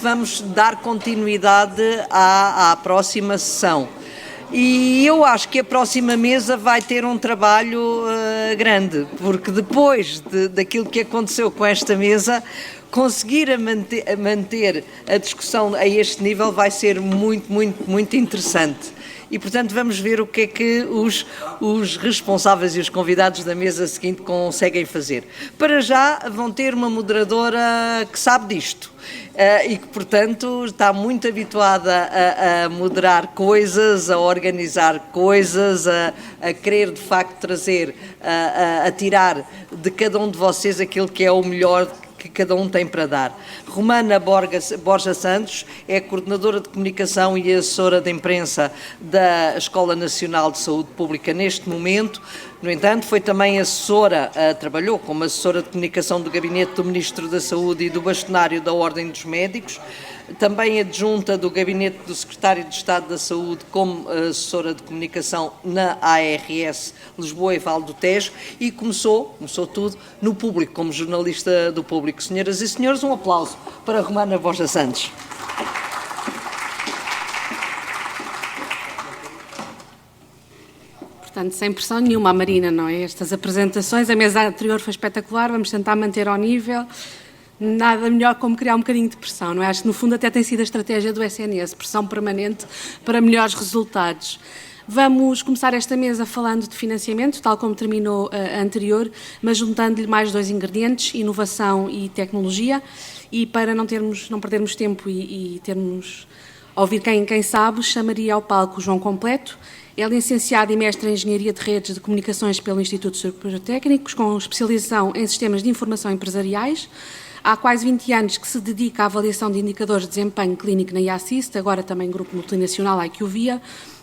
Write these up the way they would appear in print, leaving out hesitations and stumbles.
Vamos dar continuidade à próxima sessão. E eu acho que a próxima mesa vai ter um trabalho grande, porque depois daquilo que aconteceu com esta mesa, conseguir manter a discussão a este nível vai ser muito interessante. E, portanto, vamos ver o que é que os responsáveis e os convidados da mesa seguinte conseguem fazer. Para já, vão ter uma moderadora que sabe disto e que, portanto, está muito habituada a moderar coisas, a organizar coisas, a querer, de facto, trazer, a tirar de cada um de vocês aquilo que é o melhor que cada um tem para dar. Romana Borja Santos é coordenadora de comunicação e assessora de imprensa da Escola Nacional de Saúde Pública neste momento. No entanto, foi também assessora, trabalhou como assessora de comunicação do Gabinete do Ministro da Saúde e do Bastonário da Ordem dos Médicos, também adjunta do Gabinete do Secretário de Estado da Saúde como assessora de comunicação na ARS Lisboa e Vale do Tejo e começou tudo no Público, como jornalista do Público. Senhoras e senhores, um aplauso para Romana Borja Santos. Portanto, sem pressão nenhuma, Marina, não é? Estas apresentações, a mesa anterior foi espetacular, vamos tentar manter ao nível. Nada melhor como criar um bocadinho de pressão, não é? Acho que no fundo até tem sido a estratégia do SNS, pressão permanente para melhores resultados. Vamos começar esta mesa falando de financiamento, tal como terminou a anterior, mas juntando-lhe mais dois ingredientes, inovação e tecnologia, e para não perdermos tempo e termos a ouvir quem sabe, chamaria ao palco o João Completo. Ele é licenciado e mestre em Engenharia de Redes de Comunicações pelo Instituto Superior Técnicos, com especialização em Sistemas de Informação Empresariais. Há quase 20 anos que se dedica à avaliação de indicadores de desempenho clínico na IASIST, agora também grupo multinacional IQVIA,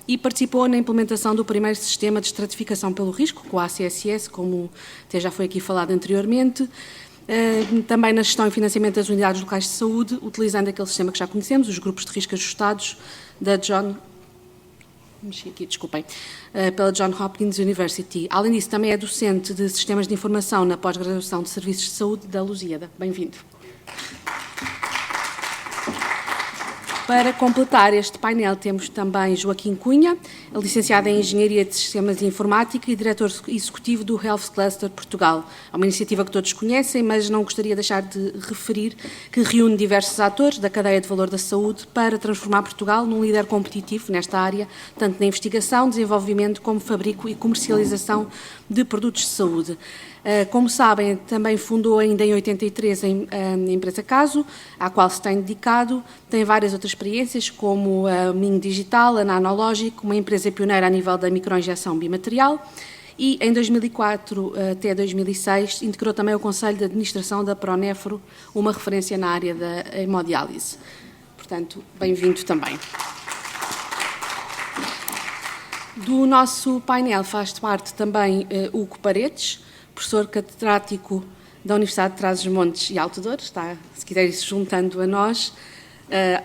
e participou na implementação do primeiro sistema de estratificação pelo risco, com a ACSS, como até já foi aqui falado anteriormente, também na gestão e financiamento das unidades locais de saúde, utilizando aquele sistema que já conhecemos, os grupos de risco ajustados pela Johns Hopkins University. Além disso, também é docente de Sistemas de Informação na pós-graduação de Serviços de Saúde da Lusíada. Bem-vindo. Para completar este painel temos também Joaquim Cunha, licenciado em Engenharia de Sistemas de Informática e diretor executivo do Health Cluster Portugal. É uma iniciativa que todos conhecem, mas não gostaria de deixar de referir que reúne diversos atores da cadeia de valor da saúde para transformar Portugal num líder competitivo nesta área, tanto na investigação, desenvolvimento, como fabrico e comercialização de produtos de saúde. Como sabem, também fundou ainda em 83 a empresa Caso, à qual se tem dedicado. Tem várias outras experiências, como a Minho Digital, a Nanológico, uma empresa pioneira a nível da microinjeção bimaterial. E em 2004 até 2006 integrou também o Conselho de Administração da Pronefro, uma referência na área da hemodiálise. Portanto, bem-vindo também. Do nosso painel faz parte também Hugo Paredes, professor catedrático da Universidade de Trás-os-Montes e Alto Douro, está, se quiser, se juntando a nós.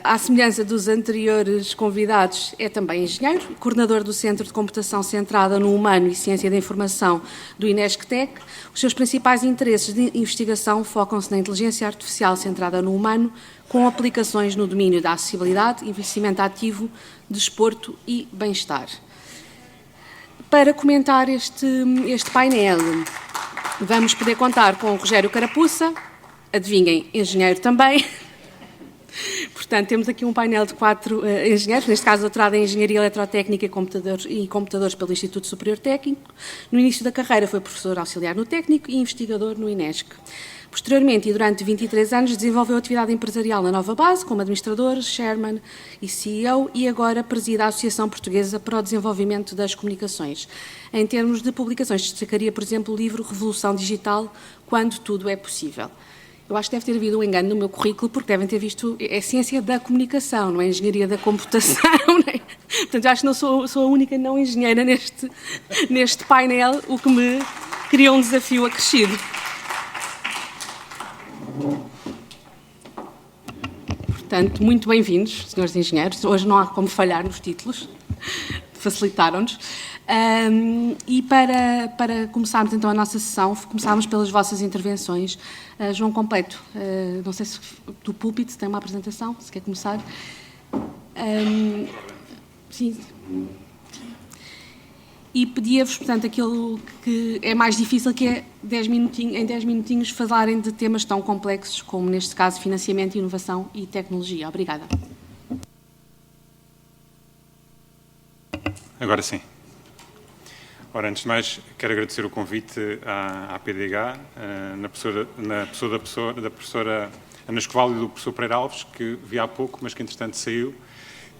À semelhança dos anteriores convidados, é também engenheiro, coordenador do Centro de Computação Centrada no Humano e Ciência da Informação do INESC-TEC. Os seus principais interesses de investigação focam-se na inteligência artificial centrada no humano, com aplicações no domínio da acessibilidade, envelhecimento ativo, desporto e bem-estar. Para comentar este painel, vamos poder contar com o Rogério Carapuça, adivinhem, engenheiro também. Portanto, temos aqui um painel de 4 engenheiros, neste caso doutorado em Engenharia Eletrotécnica e Computadores pelo Instituto Superior Técnico. No início da carreira foi professor auxiliar no técnico e investigador no INESC. Posteriormente, e durante 23 anos, desenvolveu atividade empresarial na Nova Base, como administrador, chairman e CEO, e agora preside a Associação Portuguesa para o Desenvolvimento das Comunicações. Em termos de publicações, destacaria, por exemplo, o livro Revolução Digital, Quando Tudo é Possível. Eu acho que deve ter havido um engano no meu currículo, porque devem ter visto, é ciência da comunicação, não é engenharia da computação, não é? Portanto, eu acho que não sou a única não engenheira neste painel, o que me criou um desafio acrescido. Portanto, muito bem-vindos, senhores engenheiros. Hoje não há como falhar nos títulos, facilitaram-nos. E para começarmos então a nossa sessão, começámos pelas vossas intervenções. João Completo, não sei se do púlpito tem uma apresentação, se quer começar. Sim. E pedia-vos, portanto, aquilo que é mais difícil, que é em 10 minutinhos falarem de temas tão complexos como, neste caso, financiamento, inovação e tecnologia. Obrigada. Agora sim. Ora, antes de mais, quero agradecer o convite à PDH, na pessoa da professora Ana Escoval e do professor Pereira Alves, que vi há pouco, mas que entretanto saiu,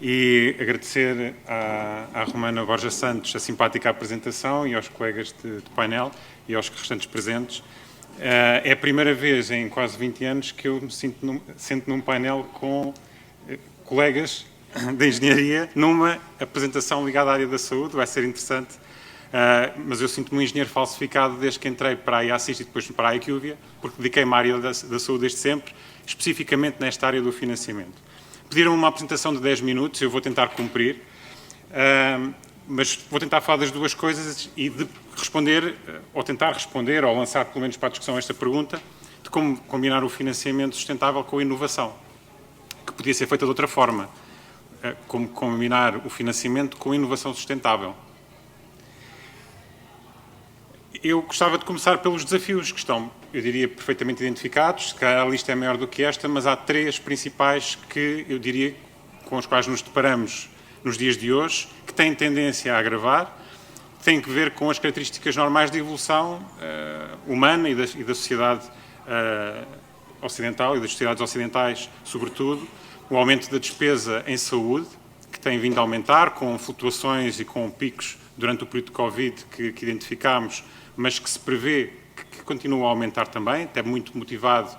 e agradecer à Romana Borja Santos a simpática apresentação e aos colegas de painel e aos restantes presentes. É a primeira vez em quase 20 anos que eu me sento num painel com colegas da engenharia numa apresentação ligada à área da saúde. Vai ser interessante, mas eu sinto-me um engenheiro falsificado desde que entrei para a IASIS e depois para a IQVIA, porque dediquei-me à área da saúde desde sempre, especificamente nesta área do financiamento. Pediram uma apresentação de 10 minutos, eu vou tentar cumprir, mas vou tentar falar das duas coisas e de responder, ou tentar responder, ou lançar pelo menos para a discussão esta pergunta, de como combinar o financiamento sustentável com a inovação, que podia ser feita de outra forma, como combinar o financiamento com a inovação sustentável. Eu gostava de começar pelos desafios que estão, eu diria, perfeitamente identificados. Se calhar a lista é maior do que esta, mas há três principais que eu diria com os quais nos deparamos nos dias de hoje, que têm tendência a agravar, têm que ver com as características normais de evolução humana e da sociedade ocidental e das sociedades ocidentais, sobretudo, o aumento da despesa em saúde, que tem vindo a aumentar, com flutuações e com picos durante o período de Covid que identificámos, mas que se prevê que continua a aumentar também, até muito motivado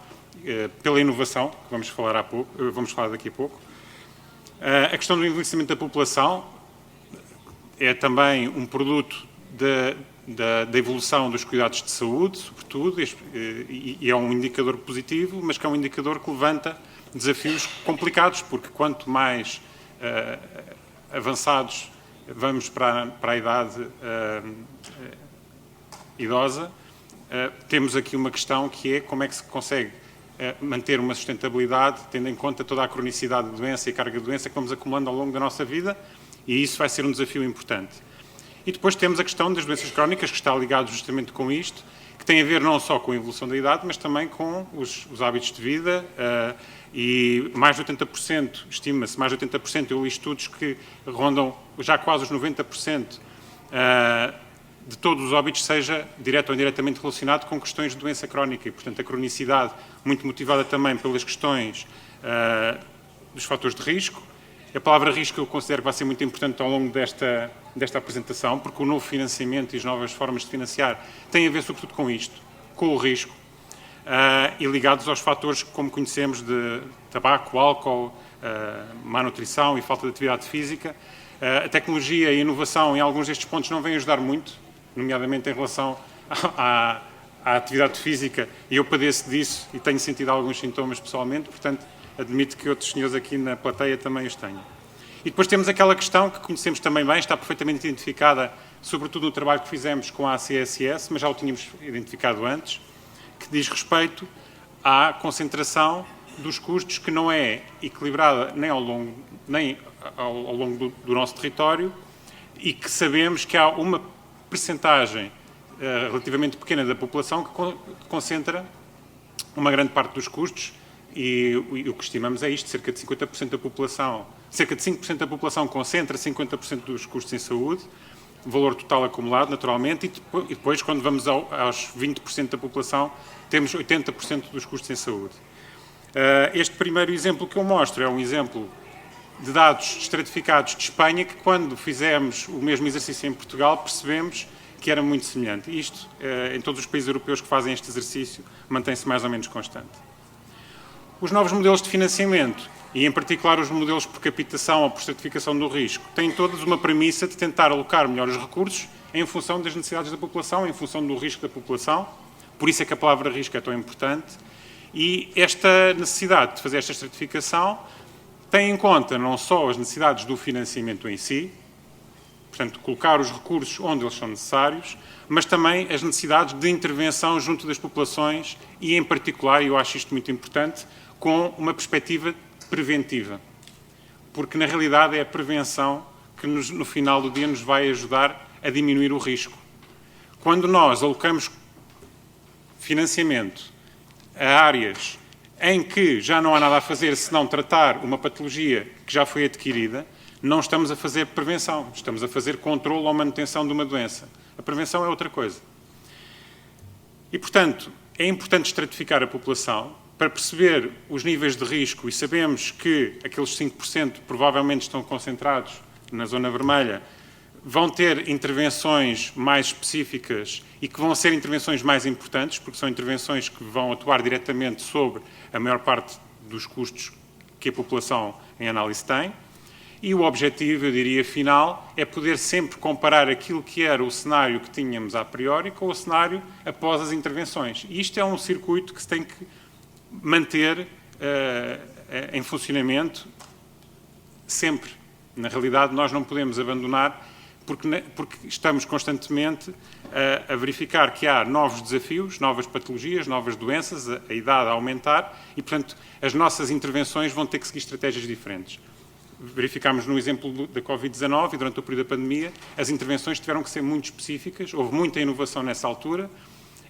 pela inovação, que vamos falar daqui a pouco. A questão do envelhecimento da população é também um produto da evolução dos cuidados de saúde, sobretudo, e é um indicador positivo, mas que é um indicador que levanta desafios complicados, porque quanto mais avançados vamos para a idade idosa, temos aqui uma questão que é como é que se consegue manter uma sustentabilidade, tendo em conta toda a cronicidade de doença e carga de doença que vamos acumulando ao longo da nossa vida, e isso vai ser um desafio importante. E depois temos a questão das doenças crónicas, que está ligado justamente com isto, que tem a ver não só com a evolução da idade, mas também com os hábitos de vida, e mais de 80%, estima-se, mais de 80%, eu li estudos que rondam já quase os 90%, de todos os óbitos seja direto ou indiretamente relacionado com questões de doença crónica e, portanto, a cronicidade muito motivada também pelas questões dos fatores de risco. A palavra risco eu considero que vai ser muito importante ao longo desta apresentação, porque o novo financiamento e as novas formas de financiar têm a ver sobretudo com isto, com o risco, e ligados aos fatores como conhecemos de tabaco, álcool, má nutrição e falta de atividade física. A tecnologia e a inovação em alguns destes pontos não vêm ajudar muito, nomeadamente em relação à atividade física, e eu padeço disso e tenho sentido alguns sintomas pessoalmente, portanto, admito que outros senhores aqui na plateia também os tenham. E depois temos aquela questão que conhecemos também bem, está perfeitamente identificada, sobretudo no trabalho que fizemos com a ACSS, mas já o tínhamos identificado antes, que diz respeito à concentração dos custos, que não é equilibrada nem ao longo do nosso território, e que sabemos que há uma percentagem relativamente pequena da população que concentra uma grande parte dos custos, e o que estimamos é isto: cerca de 50% da população, cerca de 5% da população concentra 50% dos custos em saúde, valor total acumulado, naturalmente, e depois, quando vamos aos 20% da população, temos 80% dos custos em saúde. Este primeiro exemplo que eu mostro é um exemplo de dados estratificados de Espanha, que quando fizemos o mesmo exercício em Portugal, percebemos que era muito semelhante. Isto, em todos os países europeus que fazem este exercício, mantém-se mais ou menos constante. Os novos modelos de financiamento, e em particular os modelos por captação ou por certificação do risco, têm todos uma premissa de tentar alocar melhor os recursos em função das necessidades da população, em função do risco da população. Por isso é que a palavra risco é tão importante. E esta necessidade de fazer esta certificação tem em conta não só as necessidades do financiamento em si, portanto, colocar os recursos onde eles são necessários, mas também as necessidades de intervenção junto das populações e, em particular, e eu acho isto muito importante, com uma perspectiva preventiva. Porque, na realidade, é a prevenção que, no final do dia, nos vai ajudar a diminuir o risco. Quando nós alocamos financiamento a áreas em que já não há nada a fazer senão tratar uma patologia que já foi adquirida, não estamos a fazer prevenção, estamos a fazer controle ou manutenção de uma doença. A prevenção é outra coisa. E, portanto, é importante estratificar a população para perceber os níveis de risco, e sabemos que aqueles 5% provavelmente estão concentrados na zona vermelha, vão ter intervenções mais específicas e que vão ser intervenções mais importantes, porque são intervenções que vão atuar diretamente sobre a maior parte dos custos que a população em análise tem. E o objetivo, eu diria, final, é poder sempre comparar aquilo que era o cenário que tínhamos a priori com o cenário após as intervenções. E isto é um circuito que se tem que manter em funcionamento sempre. Na realidade, nós não podemos abandonar, porque estamos constantemente a verificar que há novos desafios, novas patologias, novas doenças, a idade a aumentar e, portanto, as nossas intervenções vão ter que seguir estratégias diferentes. Verificámos no exemplo da Covid-19 e durante o período da pandemia, as intervenções tiveram que ser muito específicas, houve muita inovação nessa altura,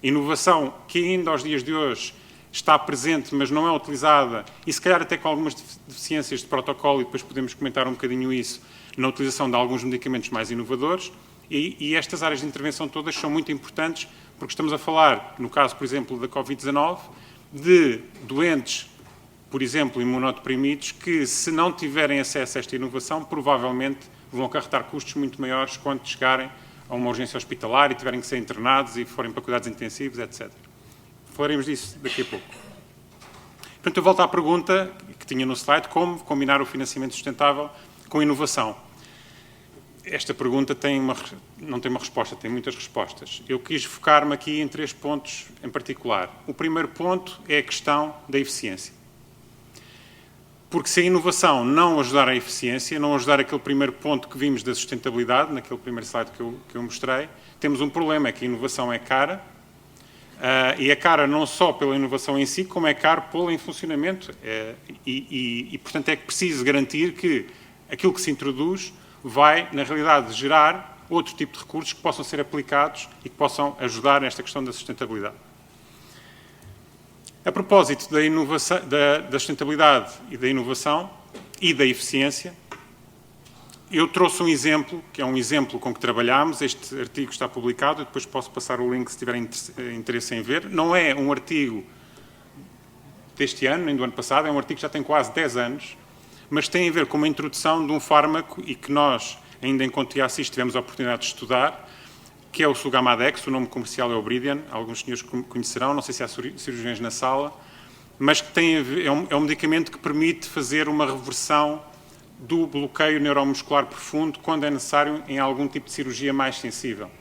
inovação que ainda aos dias de hoje está presente, mas não é utilizada, e se calhar até com algumas deficiências de protocolo, e depois podemos comentar um bocadinho isso, na utilização de alguns medicamentos mais inovadores, e estas áreas de intervenção todas são muito importantes, porque estamos a falar, no caso, por exemplo, da Covid-19, de doentes, por exemplo, imunodeprimidos, que se não tiverem acesso a esta inovação, provavelmente vão acarretar custos muito maiores quando chegarem a uma urgência hospitalar e tiverem que ser internados e forem para cuidados intensivos, etc. Falaremos disso daqui a pouco. Portanto, eu volto à pergunta que tinha no slide, como combinar o financiamento sustentável com inovação. Esta pergunta não tem uma resposta, tem muitas respostas. Eu quis focar-me aqui em 3 pontos em particular. O primeiro ponto é a questão da eficiência. Porque se a inovação não ajudar a eficiência, não ajudar aquele primeiro ponto que vimos da sustentabilidade, naquele primeiro slide que eu mostrei, temos um problema, é que a inovação é cara, e é cara não só pela inovação em si, como é caro pô-la em funcionamento. Portanto, é que preciso garantir que aquilo que se introduz vai, na realidade, gerar outro tipo de recursos que possam ser aplicados e que possam ajudar nesta questão da sustentabilidade. A propósito da sustentabilidade e da inovação e da eficiência, eu trouxe um exemplo, que é um exemplo com que trabalhámos. Este artigo está publicado, eu depois posso passar o link se tiverem interesse em ver. Não é um artigo deste ano, nem do ano passado, é um artigo que já tem quase 10 anos, mas tem a ver com uma introdução de um fármaco e que nós, ainda enquanto IACIS, tivemos a oportunidade de estudar, que é o Sugamadex, o nome comercial é Obridian, alguns senhores conhecerão, não sei se há cirurgiões na sala, mas que tem a ver, é um medicamento que permite fazer uma reversão do bloqueio neuromuscular profundo quando é necessário em algum tipo de cirurgia mais sensível.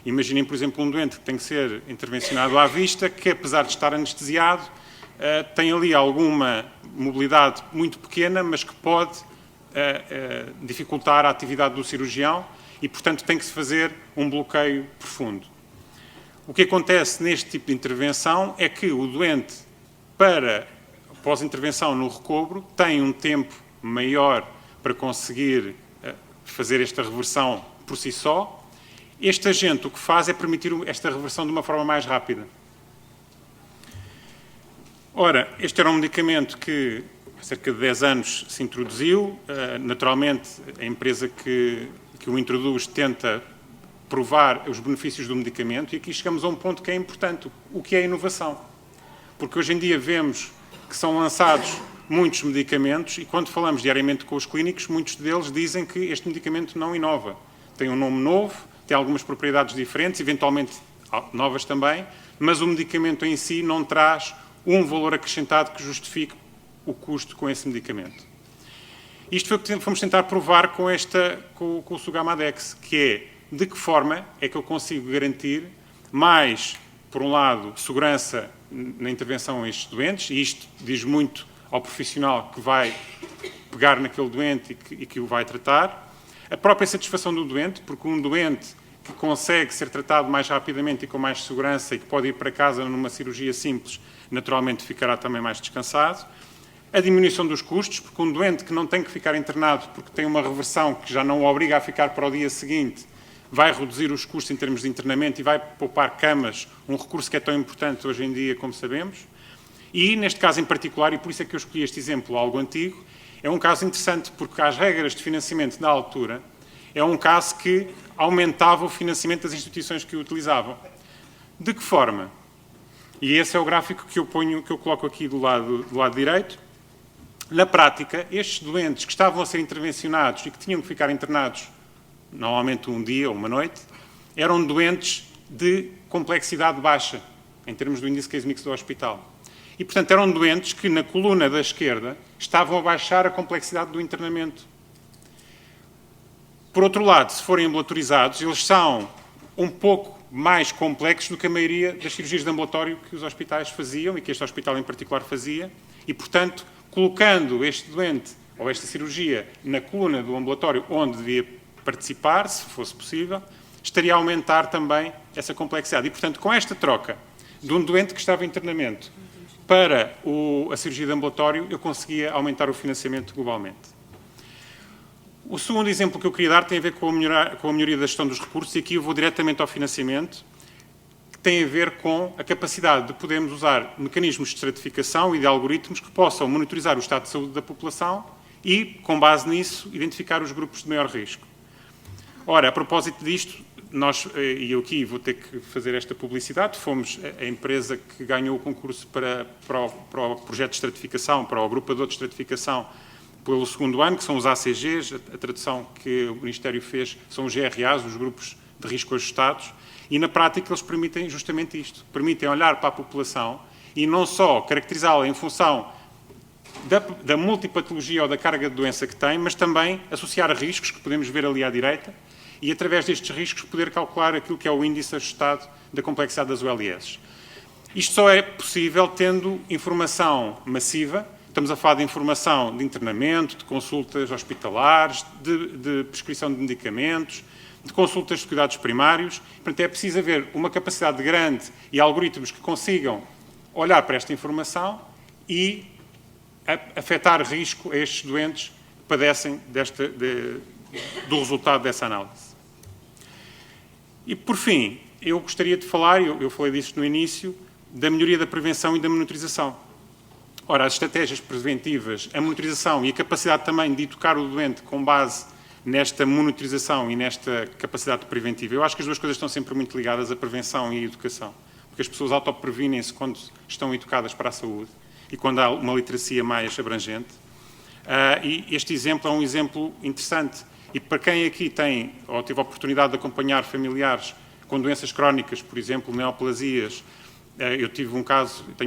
Imaginem, por exemplo, um doente que tem que ser intervencionado à vista, que apesar de estar anestesiado, tem ali alguma mobilidade muito pequena, mas que pode dificultar a atividade do cirurgião e, portanto, tem que se fazer um bloqueio profundo. O que acontece neste tipo de intervenção é que o doente, após a intervenção no recobro, tem um tempo maior para conseguir fazer esta reversão por si só. Este agente o que faz é permitir esta reversão de uma forma mais rápida. Ora, este era um medicamento que há cerca de 10 anos se introduziu. Naturalmente, a empresa que o introduz tenta provar os benefícios do medicamento e aqui chegamos a um ponto que é importante, o que é a inovação. Porque hoje em dia vemos que são lançados muitos medicamentos e quando falamos diariamente com os clínicos, muitos deles dizem que este medicamento não inova. Tem um nome novo, tem algumas propriedades diferentes, eventualmente novas também, mas o medicamento em si não traz um valor acrescentado que justifique o custo com esse medicamento. Isto foi o que fomos tentar provar com o Sugamadex, que é de que forma é que eu consigo garantir mais, por um lado, segurança na intervenção a estes doentes, e isto diz muito ao profissional que vai pegar naquele doente e que o vai tratar, A própria satisfação do doente, porque um doente que consegue ser tratado mais rapidamente e com mais segurança e que pode ir para casa numa cirurgia simples, naturalmente ficará também mais descansado. A diminuição dos custos, porque um doente que não tem que ficar internado porque tem uma reversão que já não o obriga a ficar para o dia seguinte, vai reduzir os custos em termos de internamento e vai poupar camas, um recurso que é tão importante hoje em dia, como sabemos. E, neste caso em particular, e por isso é que eu escolhi este exemplo algo antigo, é um caso interessante porque as regras de financiamento da altura é um caso que aumentava o financiamento das instituições que o utilizavam. De que forma? E esse é o gráfico que eu coloco aqui do lado direito. Na prática, estes doentes que estavam a ser intervencionados e que tinham que ficar internados, normalmente um dia ou uma noite, eram doentes de complexidade baixa, em termos do índice case mix do hospital. E, portanto, eram doentes que, na coluna da esquerda, estavam a baixar a complexidade do internamento. Por outro lado, se forem ambulatorizados, eles são um pouco mais complexos do que a maioria das cirurgias de ambulatório que os hospitais faziam e que este hospital em particular fazia. E, portanto, colocando este doente ou esta cirurgia na coluna do ambulatório onde devia participar, se fosse possível, estaria a aumentar também essa complexidade. E, portanto, com esta troca de um doente que estava em internamento para a cirurgia de ambulatório, eu conseguia aumentar o financiamento globalmente. O segundo exemplo que eu queria dar tem a ver com a melhoria da gestão dos recursos, e aqui eu vou diretamente ao financiamento, que tem a ver com a capacidade de podermos usar mecanismos de estratificação e de algoritmos que possam monitorizar o estado de saúde da população e, com base nisso, identificar os grupos de maior risco. Ora, a propósito disto, e eu aqui vou ter que fazer esta publicidade, fomos a empresa que ganhou o concurso para o projeto de estratificação, para o agrupador de estratificação, pelo segundo ano, que são os ACGs, a tradução que o Ministério fez são os GRAs, os grupos de risco ajustados, e na prática eles permitem justamente isto, permitem olhar para a população e não só caracterizá-la em função da multipatologia ou da carga de doença que tem, mas também associar riscos, que podemos ver ali à direita, e através destes riscos poder calcular aquilo que é o índice ajustado da complexidade das ULS. Isto só é possível tendo informação massiva. Estamos a falar de informação de internamento, de consultas hospitalares, de prescrição de medicamentos, de consultas de cuidados primários. Portanto, é preciso haver uma capacidade grande e algoritmos que consigam olhar para esta informação e afetar risco a estes doentes que padecem do resultado dessa análise. E, por fim, eu gostaria de falar, eu falei disso no início, da melhoria da prevenção e da monitorização. Ora, as estratégias preventivas, a monitorização e a capacidade também de educar o doente com base nesta monitorização e nesta capacidade preventiva. Eu acho que as duas coisas estão sempre muito ligadas, a prevenção e a educação, porque as pessoas autoprevinem-se quando estão educadas para a saúde e quando há uma literacia mais abrangente. E este exemplo é um exemplo interessante. E para quem aqui tem ou teve a oportunidade de acompanhar familiares com doenças crónicas, por exemplo, neoplasias, eu tenho um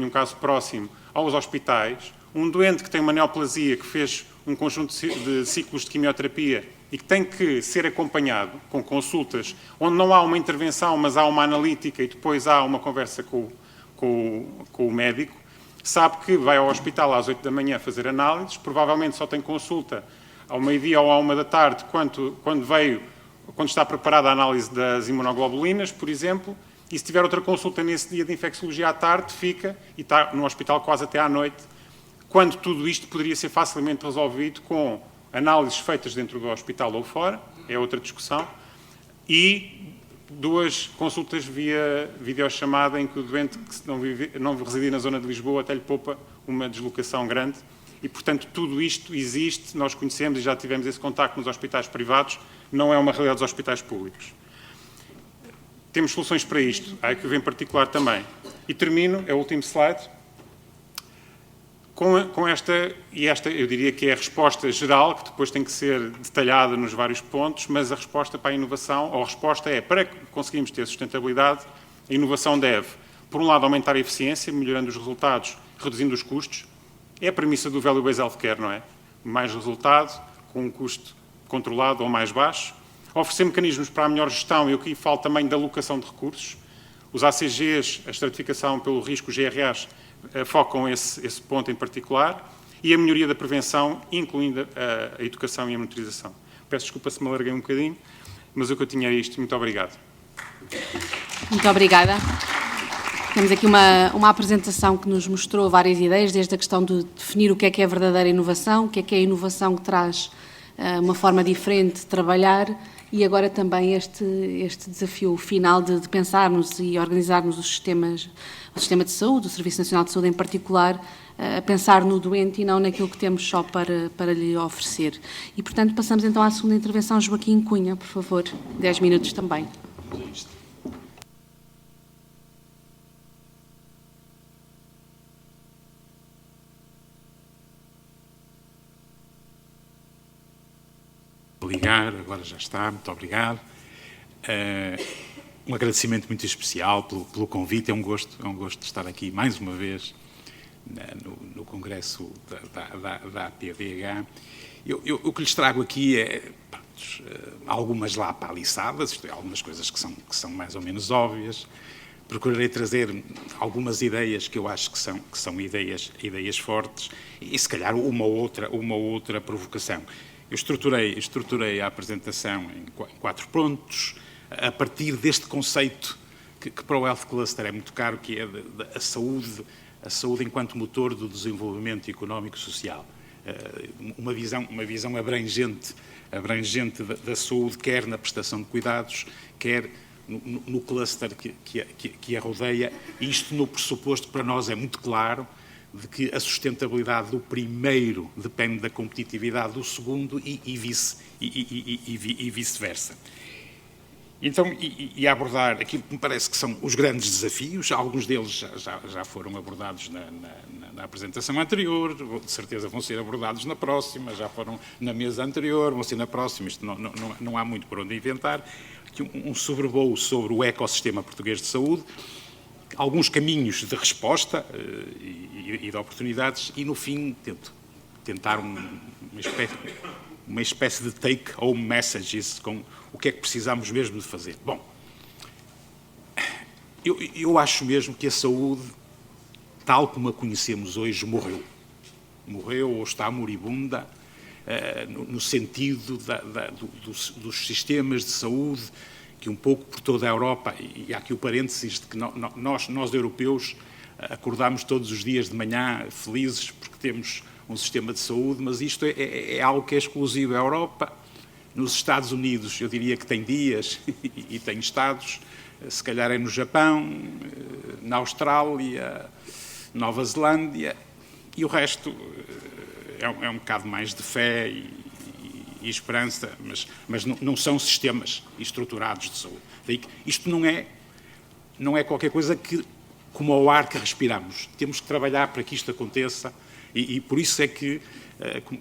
caso próximo aos hospitais, um doente que tem uma neoplasia, que fez um conjunto de ciclos de quimioterapia e que tem que ser acompanhado com consultas onde não há uma intervenção, mas há uma analítica e depois há uma conversa com o médico, sabe que vai ao hospital às 8 da manhã fazer análises, provavelmente só tem consulta ao meio-dia ou à 1 da tarde, quando está preparada a análise das imunoglobulinas, por exemplo, e se tiver outra consulta nesse dia de infecciologia à tarde, fica e está no hospital quase até à noite, quando tudo isto poderia ser facilmente resolvido com análises feitas dentro do hospital ou fora, é outra discussão, e 2 consultas via videochamada em que o doente que não residir na zona de Lisboa até lhe poupa uma deslocação grande. E, portanto, tudo isto existe, nós conhecemos e já tivemos esse contacto nos hospitais privados, não é uma realidade dos hospitais públicos. Temos soluções para isto, a IQV em particular também. E termino, é o último slide, com esta eu diria que é a resposta geral, que depois tem que ser detalhada nos vários pontos, mas a resposta para a inovação, ou a resposta é, para conseguirmos ter sustentabilidade, a inovação deve, por um lado, aumentar a eficiência, melhorando os resultados, reduzindo os custos. É a premissa do Value-Based Healthcare, não é? Mais resultado, com um custo controlado ou mais baixo. Oferecer mecanismos para a melhor gestão, e aqui falo também da alocação de recursos. Os ACGs, a estratificação pelo risco, os GRAs, focam esse ponto em particular. E a melhoria da prevenção, incluindo a educação e a monitorização. Peço desculpa se me alarguei um bocadinho, mas o que eu tinha era isto. Muito obrigado. Muito obrigada. Temos aqui uma apresentação que nos mostrou várias ideias, desde a questão de definir o que é a verdadeira inovação, o que é a inovação que traz uma forma diferente de trabalhar, e agora também este desafio final de pensarmos e organizarmos o sistema de saúde, o Serviço Nacional de Saúde em particular, a pensar no doente e não naquilo que temos só para lhe oferecer. E, portanto, passamos então à segunda intervenção. Joaquim Cunha, por favor, 10 minutos também. Agora já está, muito obrigado. Um agradecimento muito especial pelo convite, é um gosto de estar aqui mais uma vez no Congresso da APDH. O que lhes trago aqui é algumas lapaliçadas, isto é, algumas coisas que são mais ou menos óbvias. Procurarei trazer algumas ideias que eu acho que são ideias fortes e, se calhar, uma outra provocação. Eu estruturei a apresentação em 4 pontos, a partir deste conceito que para o Health Cluster é muito caro, que é a saúde enquanto motor do desenvolvimento económico e social. Uma visão abrangente da saúde, quer na prestação de cuidados, quer no cluster que a rodeia. Isto no pressuposto que para nós é muito claro, de que a sustentabilidade do primeiro depende da competitividade do segundo e vice-versa. Então, abordar aquilo que me parece que são os grandes desafios, alguns deles já foram abordados na apresentação anterior, de certeza vão ser abordados na próxima, já foram na mesa anterior, vão ser na próxima, isto não há muito por onde inventar. Aqui um sobrevoo sobre o ecossistema português de saúde, alguns caminhos de resposta e de oportunidades, e no fim tentar uma espécie de take-home messages com o que é que precisamos mesmo de fazer. Bom, eu acho mesmo que a saúde, tal como a conhecemos hoje, morreu ou está moribunda, no sentido dos sistemas de saúde, que um pouco por toda a Europa, e há aqui o parênteses de que nós europeus acordamos todos os dias de manhã felizes porque temos um sistema de saúde, mas isto é algo que é exclusivo à Europa. Nos Estados Unidos, eu diria que tem dias e tem estados, se calhar é no Japão, na Austrália, Nova Zelândia, e o resto é um bocado mais de fé e esperança, mas não são sistemas estruturados de saúde. Daí que isto não é qualquer coisa como o ar que respiramos. Temos que trabalhar para que isto aconteça e por isso é que,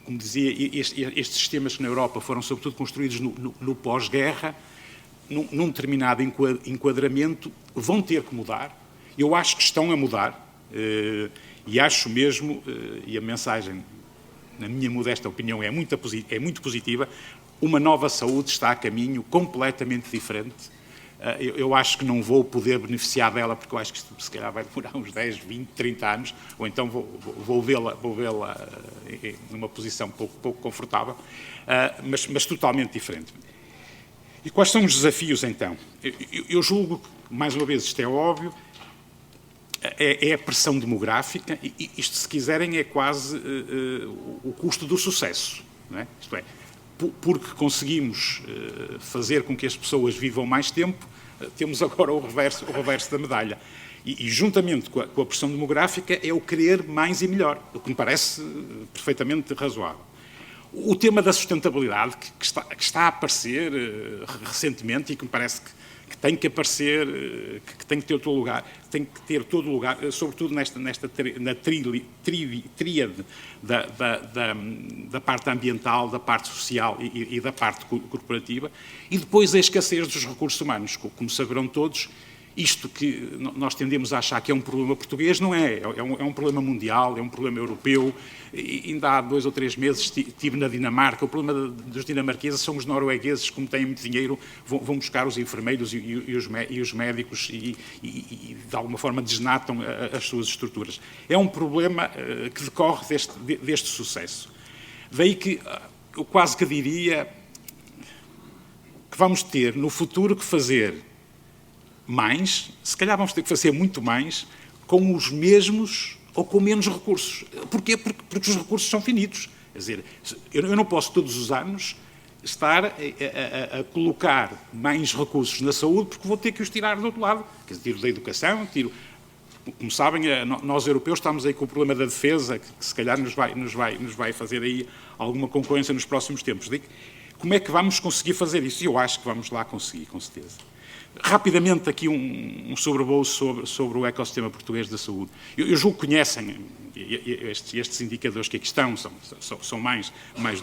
como dizia, estes sistemas que na Europa foram sobretudo construídos no pós-guerra, num determinado enquadramento, vão ter que mudar. Eu acho que estão a mudar e acho mesmo, e a mensagem, na minha modesta opinião, é muito positiva, uma nova saúde está a caminho, completamente diferente. Eu acho que não vou poder beneficiar dela, porque eu acho que isto se calhar vai demorar uns 10, 20, 30 anos, ou então vou vê-la numa posição pouco confortável, mas totalmente diferente. E quais são os desafios, então? Eu julgo que, mais uma vez, isto é óbvio, é a pressão demográfica, e isto, se quiserem, é quase o custo do sucesso, não é? Isto é, porque conseguimos fazer com que as pessoas vivam mais tempo, temos agora o reverso da medalha. E juntamente com a pressão demográfica, é o querer mais e melhor, o que me parece perfeitamente razoável. O tema da sustentabilidade, que está a aparecer recentemente e que me parece que tem que aparecer, que tem que ter todo lugar, sobretudo na tríade da parte ambiental, da parte social e da parte corporativa, e depois a escassez dos recursos humanos. Como saberão todos, isto que nós tendemos a achar que é um problema português, não é. É um problema mundial, é um problema europeu. E ainda há 2 ou 3 meses estive na Dinamarca. O problema dos dinamarqueses são os noruegueses, como têm muito dinheiro, vão buscar os enfermeiros e os médicos e de alguma forma desnatam as suas estruturas. É um problema que decorre deste sucesso. Daí que eu quase que diria, vamos ter no futuro que fazer mais, se calhar vamos ter que fazer muito mais, com os mesmos ou com menos recursos. Porquê? Porque os recursos são finitos. Quer dizer, eu não posso todos os anos estar a colocar mais recursos na saúde porque vou ter que os tirar do outro lado. Quer dizer, tiro da educação, tiro... Como sabem, nós europeus estamos aí com o problema da defesa, que se calhar nos vai fazer aí alguma concorrência nos próximos tempos. Como é que vamos conseguir fazer isso? Eu acho que vamos lá conseguir, com certeza. Rapidamente, aqui um sobrevoo sobre o ecossistema português da saúde. Eu julgo que conhecem estes indicadores que aqui estão, são mais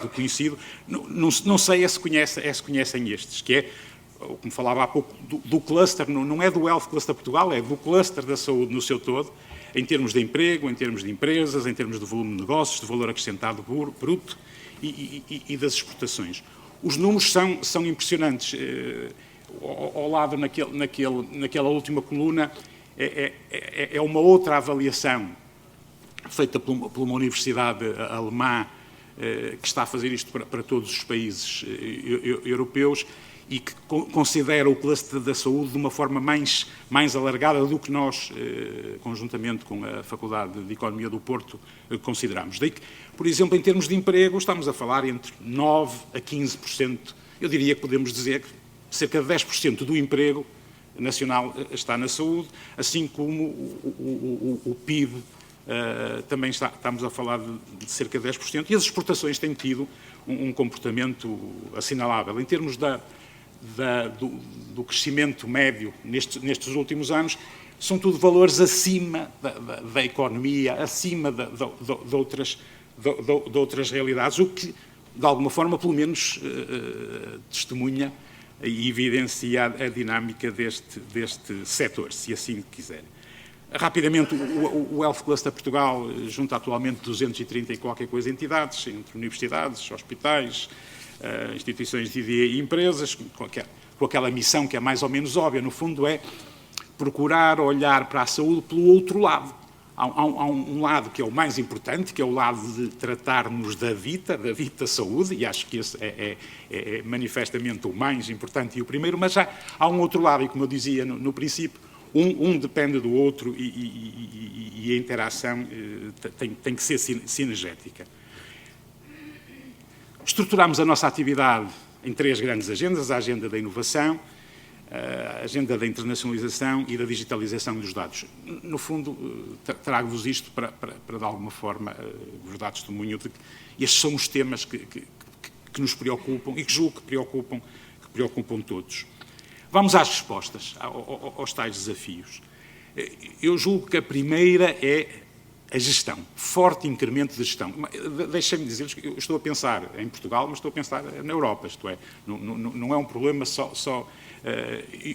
do que conhecido. Não sei se conhecem estes, que é, como falava há pouco, do cluster, não é do Health Cluster Portugal, é do cluster da saúde no seu todo, em termos de emprego, em termos de empresas, em termos de volume de negócios, de valor acrescentado bruto e das exportações. Os números são impressionantes. Ao lado, naquela última coluna, é uma outra avaliação feita por uma universidade alemã que está a fazer isto para todos os países europeus e que considera o cluster da saúde de uma forma mais alargada do que nós, conjuntamente com a Faculdade de Economia do Porto, consideramos. Daí que, por exemplo, em termos de emprego, estamos a falar entre 9% a 15%. Eu diria que podemos dizer que cerca de 10% do emprego nacional está na saúde, assim como o PIB também estamos a falar de cerca de 10%, e as exportações têm tido um comportamento assinalável. Em termos do crescimento médio nestes últimos anos, são tudo valores acima da economia, acima de outras realidades, o que, de alguma forma, pelo menos testemunha e evidencia a dinâmica deste setor, se assim quiser. Rapidamente, o Health Cluster Portugal junta atualmente 230 e qualquer coisa entidades, entre universidades, hospitais, instituições de ID e empresas, com aquela missão que é mais ou menos óbvia, no fundo é procurar olhar para a saúde pelo outro lado. Há um lado que é o mais importante, que é o lado de tratarmos da dita saúde, e acho que esse é manifestamente o mais importante e o primeiro, mas já há um outro lado, e como eu dizia no princípio, um depende do outro e a interação tem que ser sinergética. Estruturamos a nossa atividade em 3 grandes agendas: a agenda da inovação, a agenda da internacionalização e da digitalização dos dados. No fundo, trago-vos isto para, de alguma forma, vos dar testemunho de que estes são os temas que nos preocupam e que julgo que preocupam todos. Vamos às respostas, aos tais desafios. Eu julgo que a primeira é a gestão, forte incremento de gestão. Deixem-me dizer-vos que eu estou a pensar em Portugal, mas estou a pensar na Europa, isto é, não é um problema só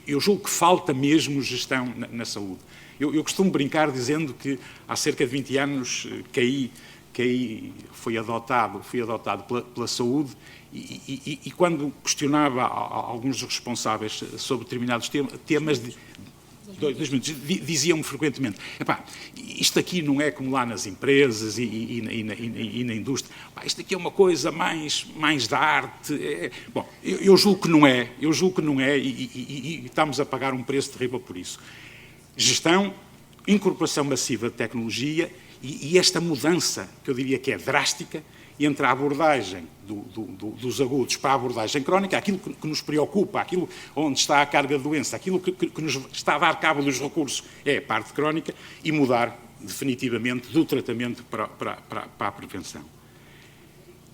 eu julgo que falta mesmo gestão na saúde. Eu costumo brincar dizendo que há cerca de 20 anos fui adotado pela saúde e quando questionava alguns dos responsáveis sobre determinados temas, diziam-me frequentemente: epá, isto aqui não é como lá nas empresas e na indústria, epá, isto aqui é uma coisa mais da arte. Bom, eu julgo que não é e estamos a pagar um preço terrível por isso. Gestão, incorporação massiva de tecnologia e esta mudança, que eu diria que é drástica, entre a abordagem dos agudos para a abordagem crónica, aquilo que nos preocupa, aquilo onde está a carga de doença, aquilo que nos está a dar cabo dos recursos é a parte crónica, e mudar definitivamente do tratamento para a prevenção.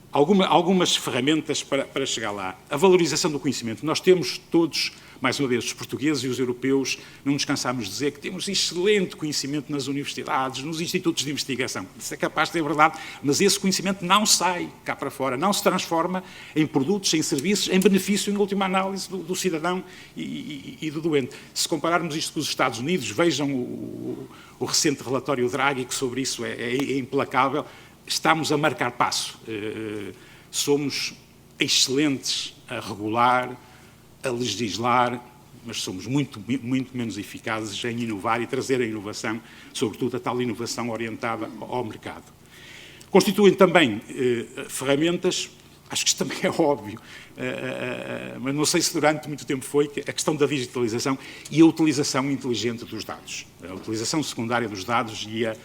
Algumas ferramentas para chegar lá. A valorização do conhecimento. Nós temos todos, mais uma vez, os portugueses e os europeus, não nos cansamos de dizer que temos excelente conhecimento nas universidades, nos institutos de investigação. Isso é capaz de ser verdade, mas esse conhecimento não sai cá para fora, não se transforma em produtos, em serviços, em benefício, em última análise, do cidadão e do doente. Se compararmos isto com os Estados Unidos, vejam o recente relatório Draghi, que sobre isso é implacável. Estamos a marcar passo. Somos excelentes a regular, a legislar, mas somos muito menos eficazes em inovar e trazer a inovação, sobretudo a tal inovação orientada ao mercado. Constituem também ferramentas acho que isto também é óbvio, mas não sei se durante muito tempo foi, a questão da digitalização e a utilização inteligente dos dados, a utilização secundária dos dados e a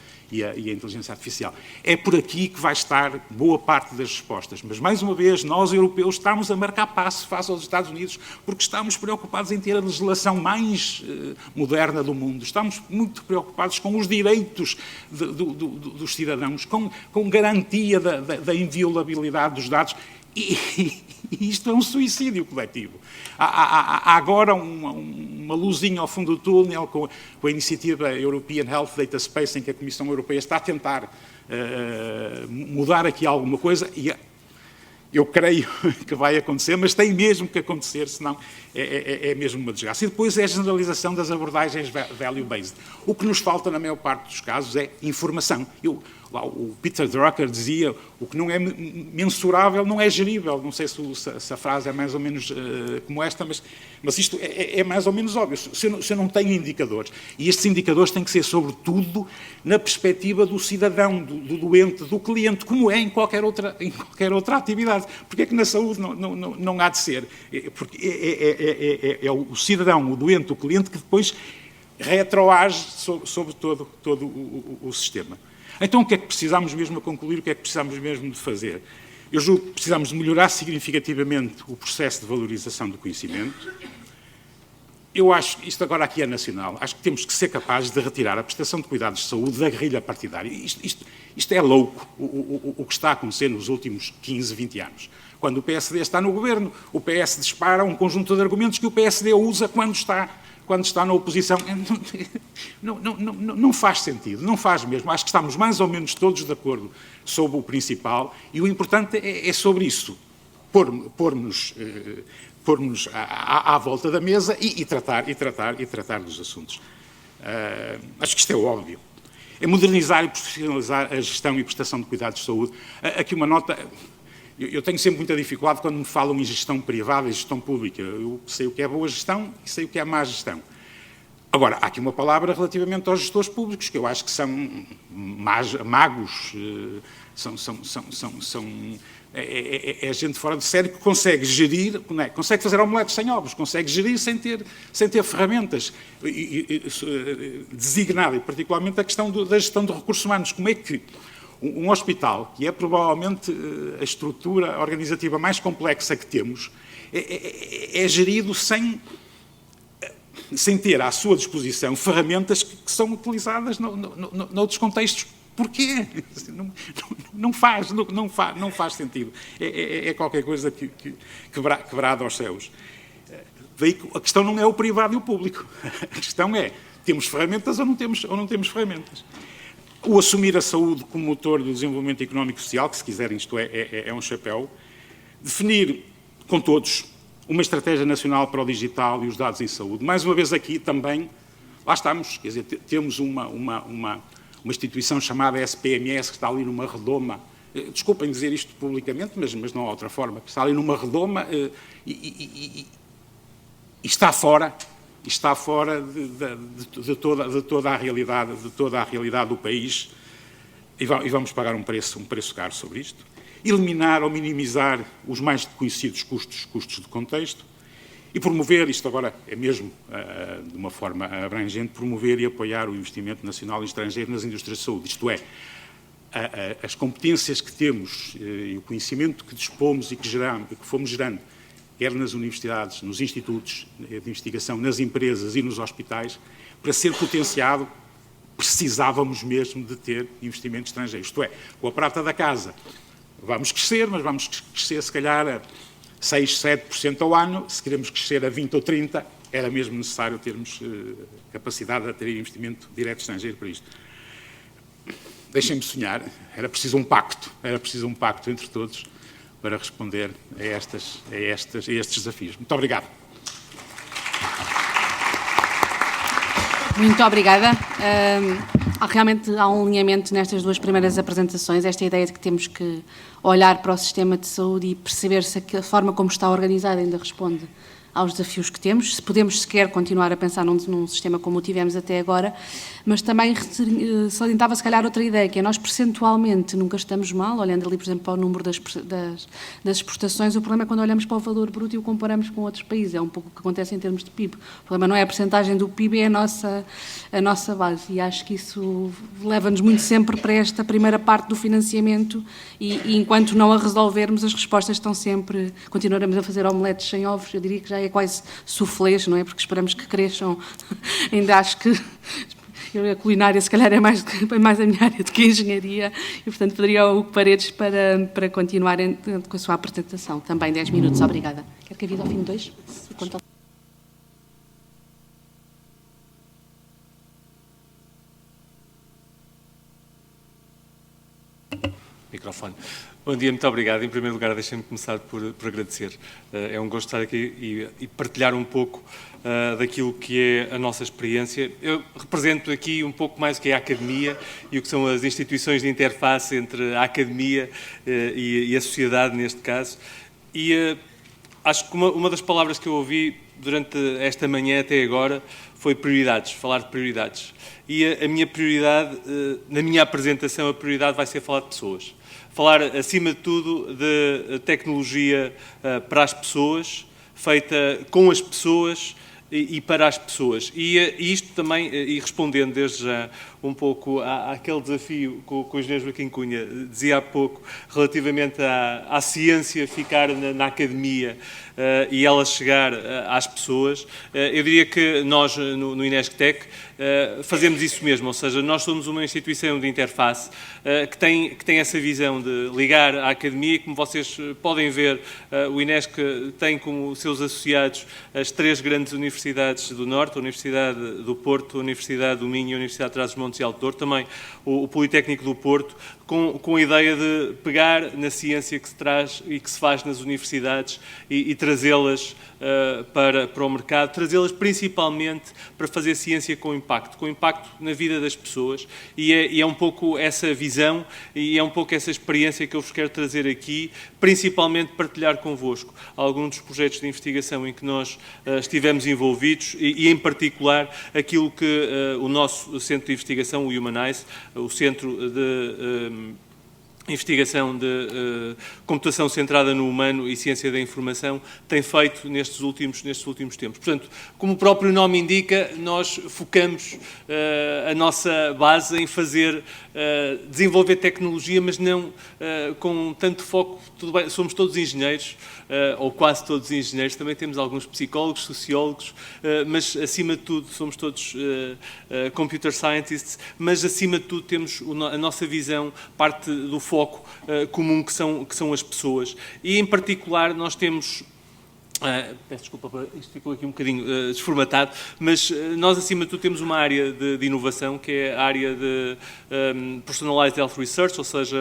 inteligência artificial. É por aqui que vai estar boa parte das respostas. Mas, mais uma vez, nós, europeus, estamos a marcar passo face aos Estados Unidos porque estamos preocupados em ter a legislação mais moderna do mundo. Estamos muito preocupados com os direitos dos cidadãos, com garantia da inviolabilidade dos dados. E isto é um suicídio coletivo. Há agora uma luzinha ao fundo do túnel com a iniciativa European Health Data Space, em que a Comissão Europeia está a tentar mudar aqui alguma coisa, e eu creio que vai acontecer, mas tem mesmo que acontecer, senão é mesmo uma desgraça. E depois é a generalização das abordagens value-based. O que nos falta, na maior parte dos casos, é informação. O Peter Drucker dizia, o que não é mensurável não é gerível. Não sei se a frase é mais ou menos como esta, mas isto é mais ou menos óbvio. Se eu não tenho indicadores, e estes indicadores têm que ser, sobretudo, na perspectiva do cidadão, do doente, do cliente, como é em qualquer outra atividade. Porque é que na saúde não há de ser? Porque é o cidadão, o doente, o cliente, que depois retroage sobre todo o sistema. Então, o que é que precisamos mesmo a concluir? O que é que precisamos mesmo de fazer? Eu julgo que precisamos de melhorar significativamente o processo de valorização do conhecimento. Eu acho, isto agora aqui é nacional, acho que temos que ser capazes de retirar a prestação de cuidados de saúde da guerrilha partidária. Isto é louco, o que está a acontecer nos últimos 15, 20 anos. Quando o PSD está no governo, o PS dispara um conjunto de argumentos que o PSD usa quando está na oposição. Não faz sentido, não faz mesmo. Acho que estamos mais ou menos todos de acordo sobre o principal, e o importante é sobre isso, pormos à volta da mesa e tratar dos assuntos. Acho que isto é óbvio. É modernizar e profissionalizar a gestão e prestação de cuidados de saúde. Aqui uma nota. Eu tenho sempre muita dificuldade quando me falam em gestão privada e gestão pública. Eu sei o que é boa gestão e sei o que é má gestão. Agora, há aqui uma palavra relativamente aos gestores públicos, que eu acho que são magos, é gente fora de série que consegue gerir, consegue fazer omeletes sem ovos, consegue gerir sem ter ferramentas, designada, e particularmente a questão da gestão de recursos humanos. Como é que um hospital, que é provavelmente a estrutura organizativa mais complexa que temos, é gerido sem ter à sua disposição ferramentas que são utilizadas noutros contextos? Porquê? Não faz sentido. É qualquer coisa quebrada aos céus. Daí a questão não é o privado e o público. A questão é, temos ferramentas ou não temos ferramentas? O assumir a saúde como motor do desenvolvimento económico e social, que se quiserem isto é um chapéu. Definir com todos uma estratégia nacional para o digital e os dados em saúde. Mais uma vez aqui também, lá estamos, quer dizer, temos uma instituição chamada SPMS que está ali numa redoma, desculpem dizer isto publicamente, mas não há outra forma, que está ali numa redoma e está fora de toda a realidade do país, e vamos pagar um preço caro sobre isto. Eliminar ou minimizar os mais conhecidos custos de contexto e promover, isto agora é mesmo de uma forma abrangente, promover e apoiar o investimento nacional e estrangeiro nas indústrias de saúde, isto é, as competências que temos e o conhecimento que dispomos e que fomos gerando, quer nas universidades, nos institutos de investigação, nas empresas e nos hospitais, para ser potenciado, precisávamos mesmo de ter investimento estrangeiro. Isto é, com a prata da casa, vamos crescer, mas vamos crescer se calhar a 6, 7% ao ano. Se queremos crescer a 20 ou 30%, era mesmo necessário termos capacidade de atrair investimento direto estrangeiro para isto. Deixem-me sonhar, era preciso um pacto entre todos para responder a estes desafios. Muito obrigado. Muito obrigada. Realmente há um alinhamento nestas duas primeiras apresentações, esta ideia de que temos que olhar para o sistema de saúde e perceber se a forma como está organizado ainda responde aos desafios que temos, se podemos sequer continuar a pensar num sistema como o tivemos até agora, mas também salientava se calhar outra ideia, que é nós percentualmente nunca estamos mal, olhando ali, por exemplo, para o número das exportações, o problema é quando olhamos para o valor bruto e o comparamos com outros países, é um pouco o que acontece em termos de PIB. O problema não é a percentagem do PIB, é a nossa base, e acho que isso leva-nos muito sempre para esta primeira parte do financiamento e enquanto não a resolvermos, as respostas estão sempre, continuaremos a fazer omeletes sem ovos, eu diria que já é quase soufflés, não é? Porque esperamos que cresçam, ainda acho que a culinária se calhar é mais a minha área do que a engenharia e portanto pediria ao Hugo Paredes para continuar com a sua apresentação. Também 10 minutos, obrigada. Quer que avise ao fim de 2? Microfone. Bom dia, muito obrigado. Em primeiro lugar, deixem-me começar por agradecer. É um gosto estar aqui e partilhar um pouco daquilo que é a nossa experiência. Eu represento aqui um pouco mais o que é a academia e o que são as instituições de interface entre a academia e a sociedade, neste caso. E acho que uma das palavras que eu ouvi durante esta manhã até agora foi prioridades, falar de prioridades. E a minha prioridade, na minha apresentação, a prioridade vai ser falar de pessoas. Falar, acima de tudo, de tecnologia para as pessoas, feita com as pessoas e para as pessoas. E isto também, e respondendo desde já um pouco àquele desafio que o engenheiro Joaquim Cunha dizia há pouco, relativamente à ciência ficar na academia e ela chegar às pessoas, eu diria que nós, no INESC-TEC, fazemos isso mesmo, ou seja, nós somos uma instituição de interface que tem essa visão de ligar à academia e, como vocês podem ver, o INESC tem como seus associados as 3 grandes universidades do Norte, a Universidade do Porto, a Universidade do Minho e a Universidade de Trás-os-Montes e Alto Douro, também o Politécnico do Porto, com a ideia de pegar na ciência que se traz e que se faz nas universidades e trazê-las para o mercado, trazê-las principalmente para fazer ciência com impacto na vida das pessoas, e é um pouco essa visão e é um pouco essa experiência que eu vos quero trazer aqui, principalmente partilhar convosco alguns dos projetos de investigação em que nós estivemos envolvidos e em particular aquilo que o nosso centro de investigação, o Humanize, o centro de investigação de computação centrada no humano e ciência da informação tem feito nestes últimos tempos. Portanto, como o próprio nome indica, nós focamos a nossa base em desenvolver tecnologia, mas não com tanto foco. Tudo bem, somos todos engenheiros, ou quase todos engenheiros, também temos alguns psicólogos, sociólogos, mas acima de tudo somos todos computer scientists, mas acima de tudo temos a nossa visão, parte do foco comum que são as pessoas. E em particular nós temos... peço desculpa, isto ficou aqui um bocadinho desformatado, mas nós acima de tudo temos uma área de inovação, que é a área de Personalized Health Research, ou seja,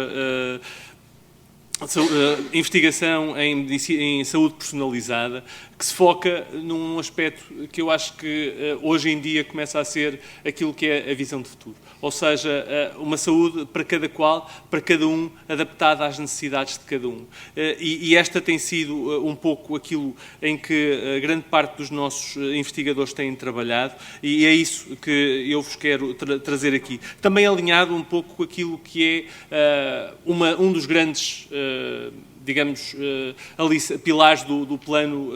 investigação em saúde personalizada, que se foca num aspecto que eu acho que hoje em dia começa a ser aquilo que é a visão de futuro. Ou seja, uma saúde para cada qual, para cada um, adaptada às necessidades de cada um. E esta tem sido um pouco aquilo em que grande parte dos nossos investigadores têm trabalhado, e é isso que eu vos quero trazer aqui. Também alinhado um pouco com aquilo que é um dos grandes... digamos, pilares do plano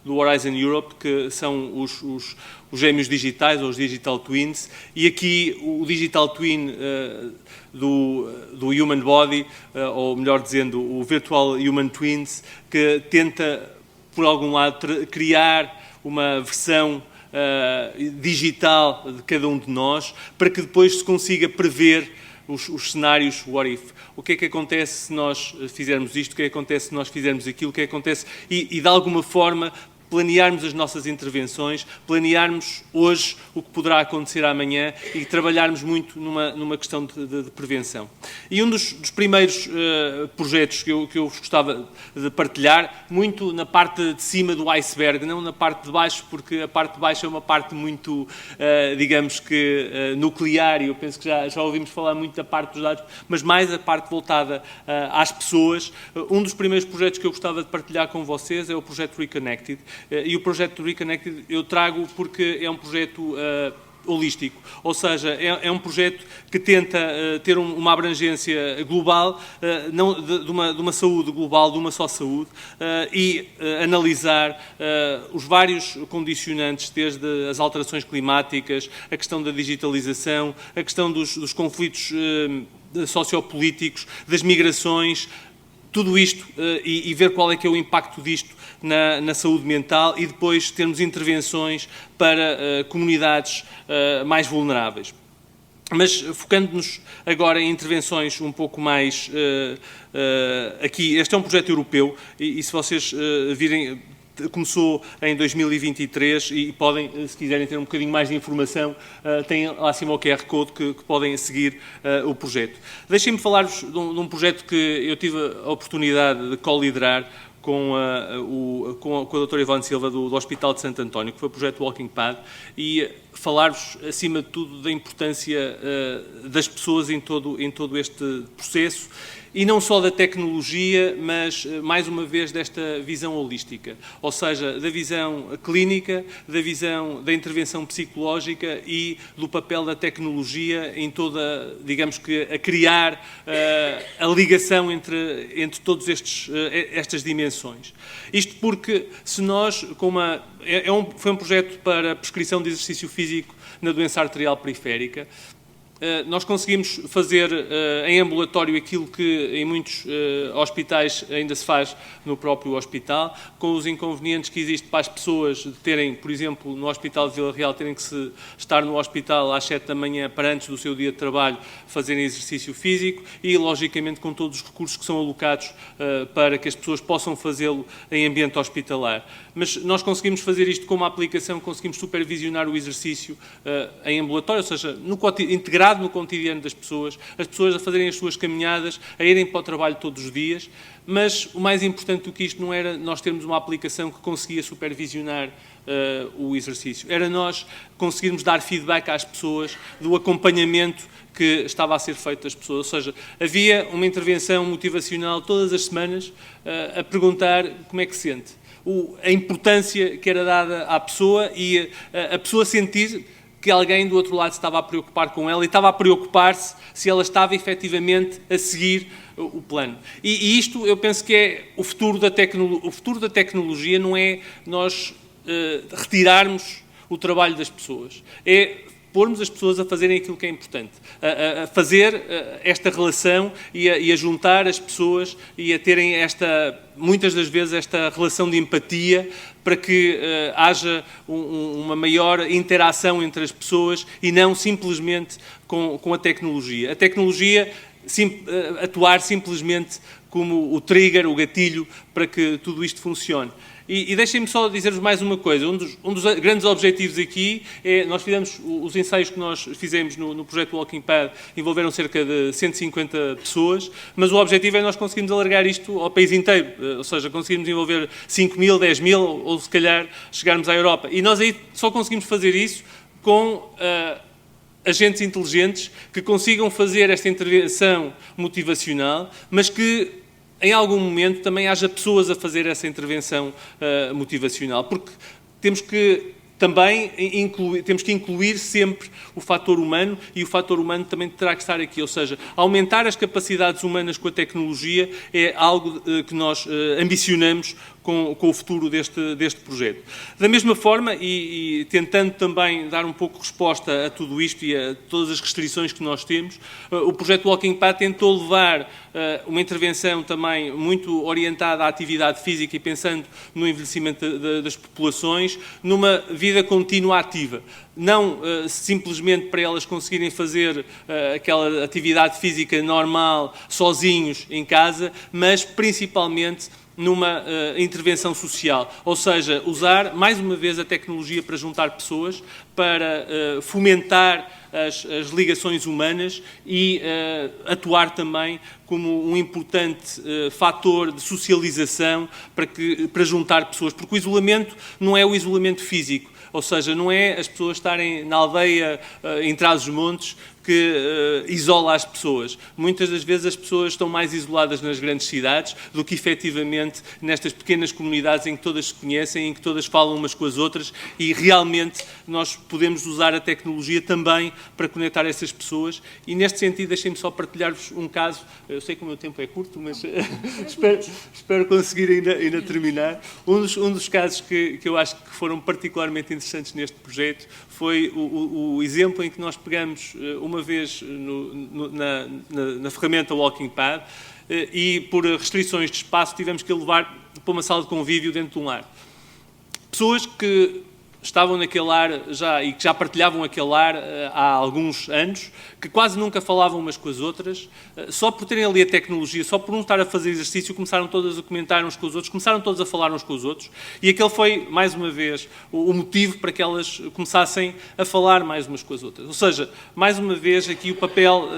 do Horizon Europe, que são os gêmeos digitais, ou os Digital Twins, e aqui o Digital Twin do Human Body, ou melhor dizendo, o Virtual Human Twins, que tenta, por algum lado, criar uma versão digital de cada um de nós, para que depois se consiga prever os cenários what if. O que é que acontece se nós fizermos isto? O que é que acontece se nós fizermos aquilo? O que é que acontece? E de alguma forma planearmos as nossas intervenções, planearmos hoje o que poderá acontecer amanhã e trabalharmos muito numa questão de prevenção. E um dos primeiros projetos que eu gostava de partilhar, muito na parte de cima do iceberg, não na parte de baixo, porque a parte de baixo é uma parte muito, digamos que, nuclear, e eu penso que já ouvimos falar muito da parte dos dados, mas mais a parte voltada às pessoas. Um dos primeiros projetos que eu gostava de partilhar com vocês é o projeto Reconnected, E o projeto Reconnected eu trago porque é um projeto holístico, ou seja, é um projeto que tenta ter uma abrangência global, de uma saúde global, de uma só saúde, e analisar os vários condicionantes, desde as alterações climáticas, a questão da digitalização, a questão dos conflitos sociopolíticos, das migrações, tudo isto e ver qual é que é o impacto disto na saúde mental e depois termos intervenções para comunidades mais vulneráveis. Mas focando-nos agora em intervenções um pouco mais aqui, este é um projeto europeu e se vocês virem, começou em 2023 e podem, se quiserem ter um bocadinho mais de informação, têm lá acima o QR Code que podem seguir o projeto. Deixem-me falar-vos de um projeto que eu tive a oportunidade de co-liderar com a doutora Ivone Silva do Hospital de Santo António, que foi o projeto Walking Pad, e falar-vos, acima de tudo, da importância das pessoas em todo este processo, e não só da tecnologia, mas, mais uma vez, desta visão holística, ou seja, da visão clínica, da visão da intervenção psicológica e do papel da tecnologia em toda, digamos que, a criar a ligação entre todas estas dimensões. Isto porque, se nós, foi um projeto para prescrição de exercício físico na doença arterial periférica, nós conseguimos fazer em ambulatório aquilo que em muitos hospitais ainda se faz no próprio hospital, com os inconvenientes que existem para as pessoas de terem, por exemplo, no Hospital de Vila Real, terem que estar no hospital às 7 da manhã para antes do seu dia de trabalho fazerem exercício físico e, logicamente, com todos os recursos que são alocados para que as pessoas possam fazê-lo em ambiente hospitalar. Mas nós conseguimos fazer isto com uma aplicação, conseguimos supervisionar o exercício em ambulatório, ou seja, integrado no cotidiano das pessoas, as pessoas a fazerem as suas caminhadas, a irem para o trabalho todos os dias, mas o mais importante do que isto não era nós termos uma aplicação que conseguia supervisionar o exercício, era nós conseguirmos dar feedback às pessoas do acompanhamento que estava a ser feito das pessoas, ou seja, havia uma intervenção motivacional todas as semanas a perguntar como é que se sente, a importância que era dada à pessoa e a pessoa sentir que alguém do outro lado estava a preocupar com ela e estava a preocupar-se se ela estava efetivamente a seguir o plano. E isto eu penso que é o futuro da tecnologia. O futuro da tecnologia não é nós retirarmos o trabalho das pessoas, é pormos as pessoas a fazerem aquilo que é importante, a fazer esta relação e a juntar as pessoas e a terem muitas das vezes, esta relação de empatia para que haja uma maior interação entre as pessoas e não simplesmente com a tecnologia. A tecnologia atuar simplesmente como o trigger, o gatilho para que tudo isto funcione. E deixem-me só dizer-vos mais uma coisa. Um dos grandes objetivos aqui é, nós fizemos, os ensaios que nós fizemos no projeto Walking Pad envolveram cerca de 150 pessoas, mas o objetivo é nós conseguirmos alargar isto ao país inteiro, ou seja, conseguirmos envolver 5 mil, 10 mil ou se calhar chegarmos à Europa. E nós aí só conseguimos fazer isso com agentes inteligentes que consigam fazer esta intervenção motivacional, mas que em algum momento também haja pessoas a fazer essa intervenção motivacional, porque temos que também incluir sempre o fator humano e o fator humano também terá que estar aqui, ou seja, aumentar as capacidades humanas com a tecnologia é algo que nós ambicionamos com o futuro deste projeto. Da mesma forma, e tentando também dar um pouco resposta a tudo isto e a todas as restrições que nós temos, o projeto Walking Pad tentou levar uma intervenção também muito orientada à atividade física e pensando no envelhecimento das populações, numa vida contínua ativa. Não simplesmente para elas conseguirem fazer aquela atividade física normal, sozinhos em casa, mas principalmente numa intervenção social, ou seja, usar mais uma vez a tecnologia para juntar pessoas, para fomentar as ligações humanas e atuar também como um importante fator de socialização para juntar pessoas, porque o isolamento não é o isolamento físico, ou seja, não é as pessoas estarem na aldeia em Trás-os-Montes que isola as pessoas. Muitas das vezes as pessoas estão mais isoladas nas grandes cidades do que efetivamente nestas pequenas comunidades em que todas se conhecem, em que todas falam umas com as outras, e realmente nós podemos usar a tecnologia também para conectar essas pessoas. E neste sentido, deixem-me só partilhar-vos um caso. Eu sei que o meu tempo é curto, mas espero conseguir ainda terminar. Um dos casos que eu acho que foram particularmente interessantes neste projeto foi o exemplo em que nós pegamos uma vez na ferramenta Walking Pad e, por restrições de espaço, tivemos que levar para uma sala de convívio dentro de um lar. Pessoas que estavam naquele lar e que já partilhavam aquele lar há alguns anos, que quase nunca falavam umas com as outras, só por terem ali a tecnologia, só por não estar a fazer exercício, começaram todas a comentar uns com os outros, começaram todos a falar uns com os outros, e aquele foi, mais uma vez, o motivo para que elas começassem a falar mais umas com as outras. Ou seja, mais uma vez, aqui o papel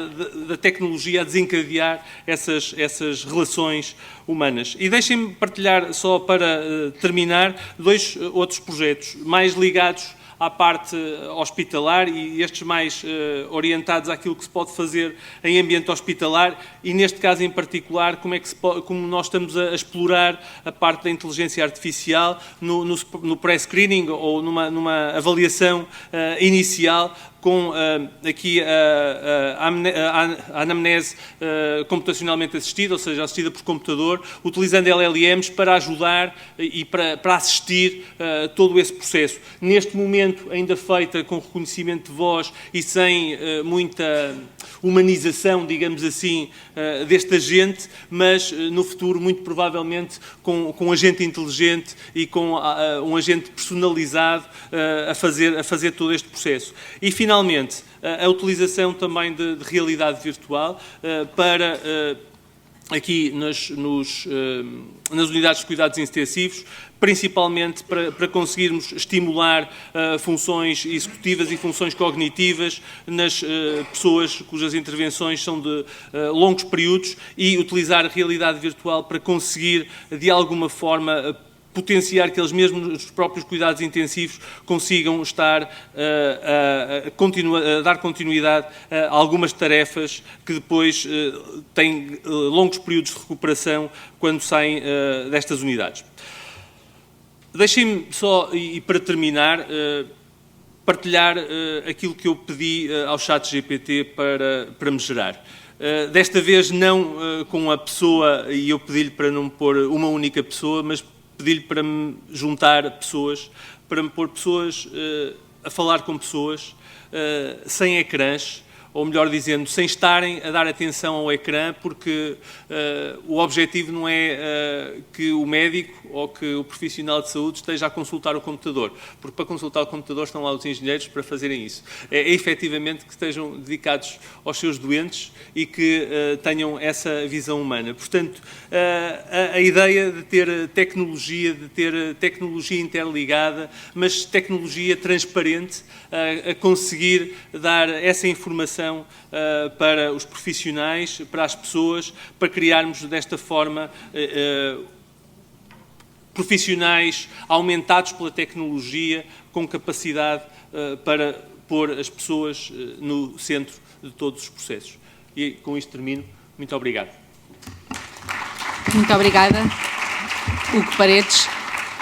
da tecnologia a desencadear essas relações humanas. E deixem-me partilhar, só para terminar, 2 outros projetos mais ligados à parte hospitalar e estes mais orientados àquilo que se pode fazer em ambiente hospitalar e, neste caso em particular, como nós estamos a explorar a parte da inteligência artificial no pré-screening ou numa avaliação inicial, com aqui a anamnese computacionalmente assistida, ou seja, assistida por computador, utilizando LLMs para ajudar e para assistir todo esse processo. Neste momento, ainda feita com reconhecimento de voz e sem muita humanização, digamos assim, deste agente, mas no futuro, muito provavelmente, com um agente inteligente e com um agente personalizado a fazer todo este processo. E, finalmente, a utilização também de realidade virtual para, aqui nas unidades de cuidados intensivos, principalmente para conseguirmos estimular funções executivas e funções cognitivas nas pessoas cujas intervenções são de longos períodos e utilizar a realidade virtual para conseguir, de alguma forma, potenciar que eles mesmos, os próprios cuidados intensivos, consigam estar a dar continuidade a algumas tarefas que depois têm longos períodos de recuperação quando saem destas unidades. Deixem-me só, e para terminar, partilhar aquilo que eu pedi ao ChatGPT para me gerar. Desta vez não com a pessoa, e eu pedi-lhe para não pôr uma única pessoa, mas pedi-lhe para me juntar pessoas, para me pôr pessoas a falar com pessoas, sem ecrãs, ou melhor dizendo, sem estarem a dar atenção ao ecrã, porque o objetivo não é que o médico ou que o profissional de saúde esteja a consultar o computador, porque para consultar o computador estão lá os engenheiros para fazerem isso. É efetivamente que estejam dedicados aos seus doentes e que tenham essa visão humana. Portanto, a ideia de ter tecnologia interligada, mas tecnologia transparente, a conseguir dar essa informação para os profissionais, para as pessoas, para criarmos desta forma profissionais aumentados pela tecnologia, com capacidade para pôr as pessoas no centro de todos os processos. E com isto termino. Muito obrigado. Muito obrigada, Hugo Paredes.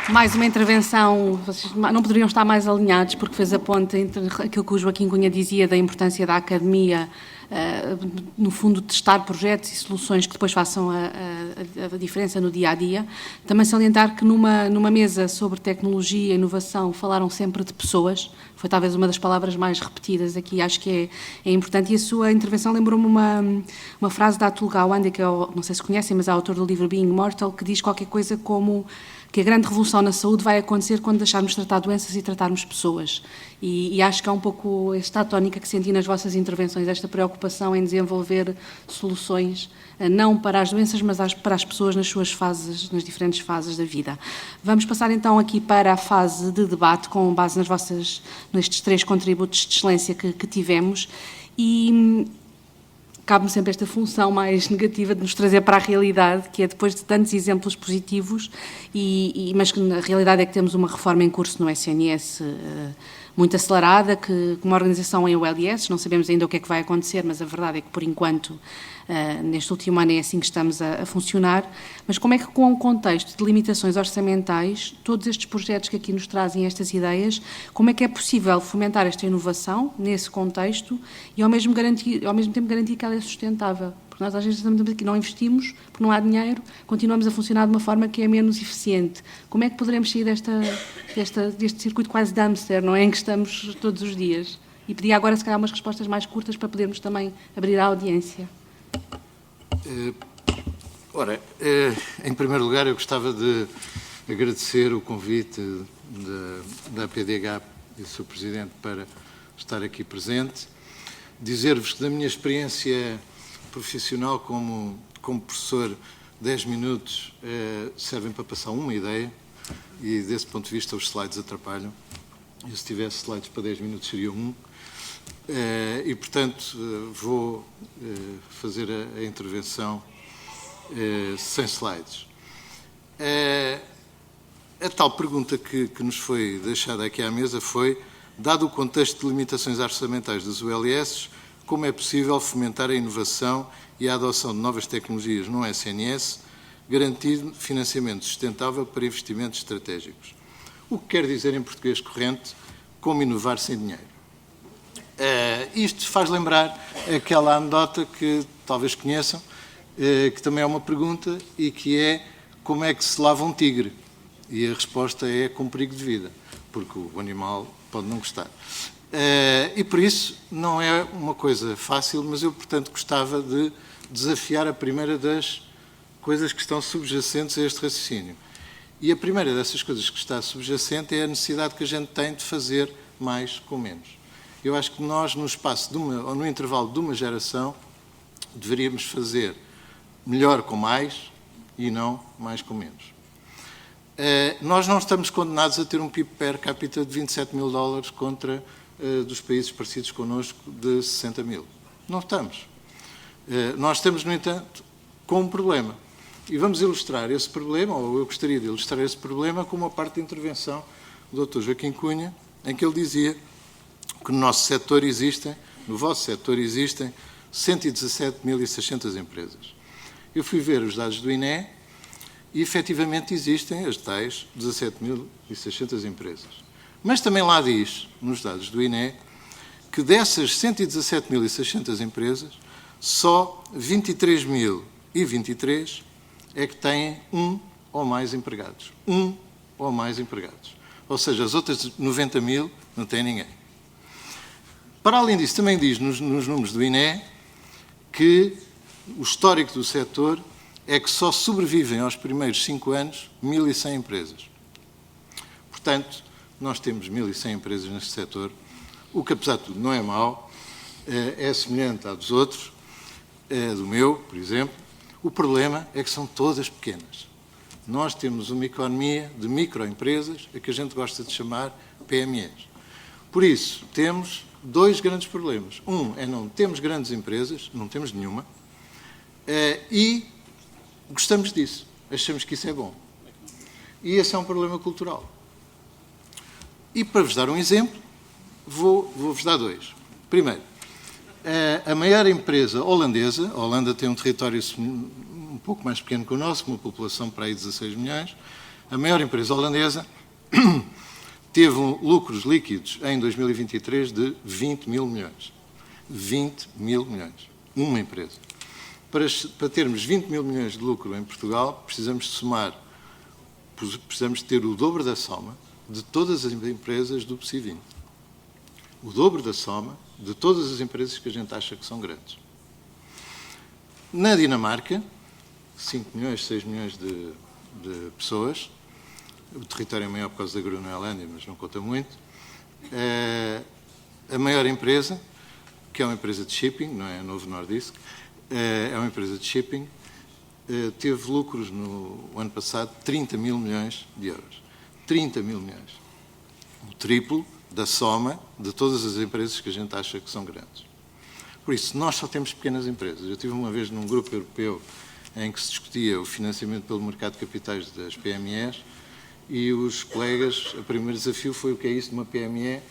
Mais uma intervenção, vocês não poderiam estar mais alinhados, porque fez a ponte entre aquilo que o Joaquim Cunha dizia da importância da academia, no fundo, testar projetos e soluções que depois façam a diferença no dia-a-dia. Também salientar que numa mesa sobre tecnologia e inovação falaram sempre de pessoas, foi talvez uma das palavras mais repetidas aqui, acho que é importante, e a sua intervenção lembrou-me uma frase da Atul Gawande, que não sei se conhecem, mas é autor do livro Being Mortal, que diz qualquer coisa como que a grande revolução na saúde vai acontecer quando deixarmos de tratar doenças e tratarmos pessoas. E acho que há um pouco esta tónica que senti nas vossas intervenções, esta preocupação em desenvolver soluções, não para as doenças, mas para as pessoas nas suas fases, nas diferentes fases da vida. Vamos passar então aqui para a fase de debate, com base nestes 3 contributos de excelência que tivemos, e cabe-me sempre esta função mais negativa de nos trazer para a realidade, que é depois de tantos exemplos positivos, mas que na realidade é que temos uma reforma em curso no SNS muito acelerada, que uma organização em OLS, não sabemos ainda o que é que vai acontecer, mas a verdade é que, por enquanto, neste último ano é assim que estamos a funcionar. Mas como é que, com o contexto de limitações orçamentais, todos estes projetos que aqui nos trazem estas ideias, como é que é possível fomentar esta inovação nesse contexto e, ao mesmo tempo, garantir que ela é sustentável? Porque nós, às vezes, estamos aqui, não investimos, porque não há dinheiro, continuamos a funcionar de uma forma que é menos eficiente. Como é que poderemos sair deste circuito quase de hamster, não é, em que estamos todos os dias? E pedir agora, se calhar, umas respostas mais curtas para podermos também abrir a audiência. Em primeiro lugar, eu gostava de agradecer o convite da PDH e do Sr. Presidente para estar aqui presente. Dizer-vos que, da minha experiência profissional como professor, 10 minutos servem para passar uma ideia e, desse ponto de vista, os slides atrapalham. E se tivesse slides para 10 minutos, seria um. E, portanto, vou fazer a intervenção sem slides. A tal pergunta que nos foi deixada aqui à mesa foi, dado o contexto de limitações orçamentais das ULS, como é possível fomentar a inovação e a adoção de novas tecnologias no SNS, garantindo financiamento sustentável para investimentos estratégicos? O que quer dizer, em português corrente, como inovar sem dinheiro? Isto faz lembrar aquela anedota que talvez conheçam, que também é uma pergunta, e que é: como é que se lava um tigre? E a resposta é: com perigo de vida, porque o animal pode não gostar. E por isso não é uma coisa fácil, mas eu, portanto, gostava de desafiar a primeira das coisas que estão subjacentes a este raciocínio. E a primeira dessas coisas que está subjacente é a necessidade que a gente tem de fazer mais com menos. Eu acho que nós, no espaço ou no intervalo de uma geração, deveríamos fazer melhor com mais e não mais com menos. Nós não estamos condenados a ter um PIB per capita de $27.000 contra dos países parecidos connosco de 60 mil. Não estamos. Nós estamos, no entanto, com um problema. E vamos ilustrar esse problema, ou eu gostaria de ilustrar esse problema, com uma parte da intervenção do Dr. Joaquim Cunha, em que ele dizia que no nosso setor existem, no vosso setor existem 117.600 empresas. Eu fui ver os dados do INE e, efetivamente, existem as tais 17.600 empresas. Mas também lá diz, nos dados do INE, que dessas 117.600 empresas, só 23.023 é que têm um ou mais empregados. Um ou mais empregados. Ou seja, as outras 90.000 não têm ninguém. Para além disso, também diz nos números do INE que o histórico do setor é que só sobrevivem aos primeiros 5 anos 1.100 empresas. Portanto, nós temos 1.100 empresas neste setor, o que, apesar de tudo, não é mau, é semelhante à dos outros, do meu, por exemplo. O problema é que são todas pequenas. Nós temos uma economia de microempresas, a que a gente gosta de chamar PMEs. Por isso, temos 2 grandes problemas. Um é não temos grandes empresas, não temos nenhuma, e gostamos disso, achamos que isso é bom. E esse é um problema cultural. E para vos dar um exemplo, vou-vos dar 2. Primeiro, a maior empresa holandesa, a Holanda tem um território um pouco mais pequeno que o nosso, com uma população para aí de 16 milhões, a maior empresa holandesa teve lucros líquidos em 2023 de 20 mil milhões. 20 mil milhões. Uma empresa. Para termos 20 mil milhões de lucro em Portugal, precisamos ter o dobro da soma de todas as empresas do PSI 20. O dobro da soma de todas as empresas que a gente acha que são grandes. Na Dinamarca, 5 milhões, 6 milhões de pessoas, o território é maior por causa da Groenlândia, mas não conta muito, a maior empresa, que é uma empresa de shipping, não é a Novo Nordisk, é uma empresa de shipping, teve lucros no ano passado de 30 mil milhões de euros. 30 mil milhões. O triplo da soma de todas as empresas que a gente acha que são grandes. Por isso, nós só temos pequenas empresas. Eu estive uma vez num grupo europeu em que se discutia o financiamento pelo mercado de capitais das PMEs e os colegas, o primeiro desafio foi: o que é isso de uma PME?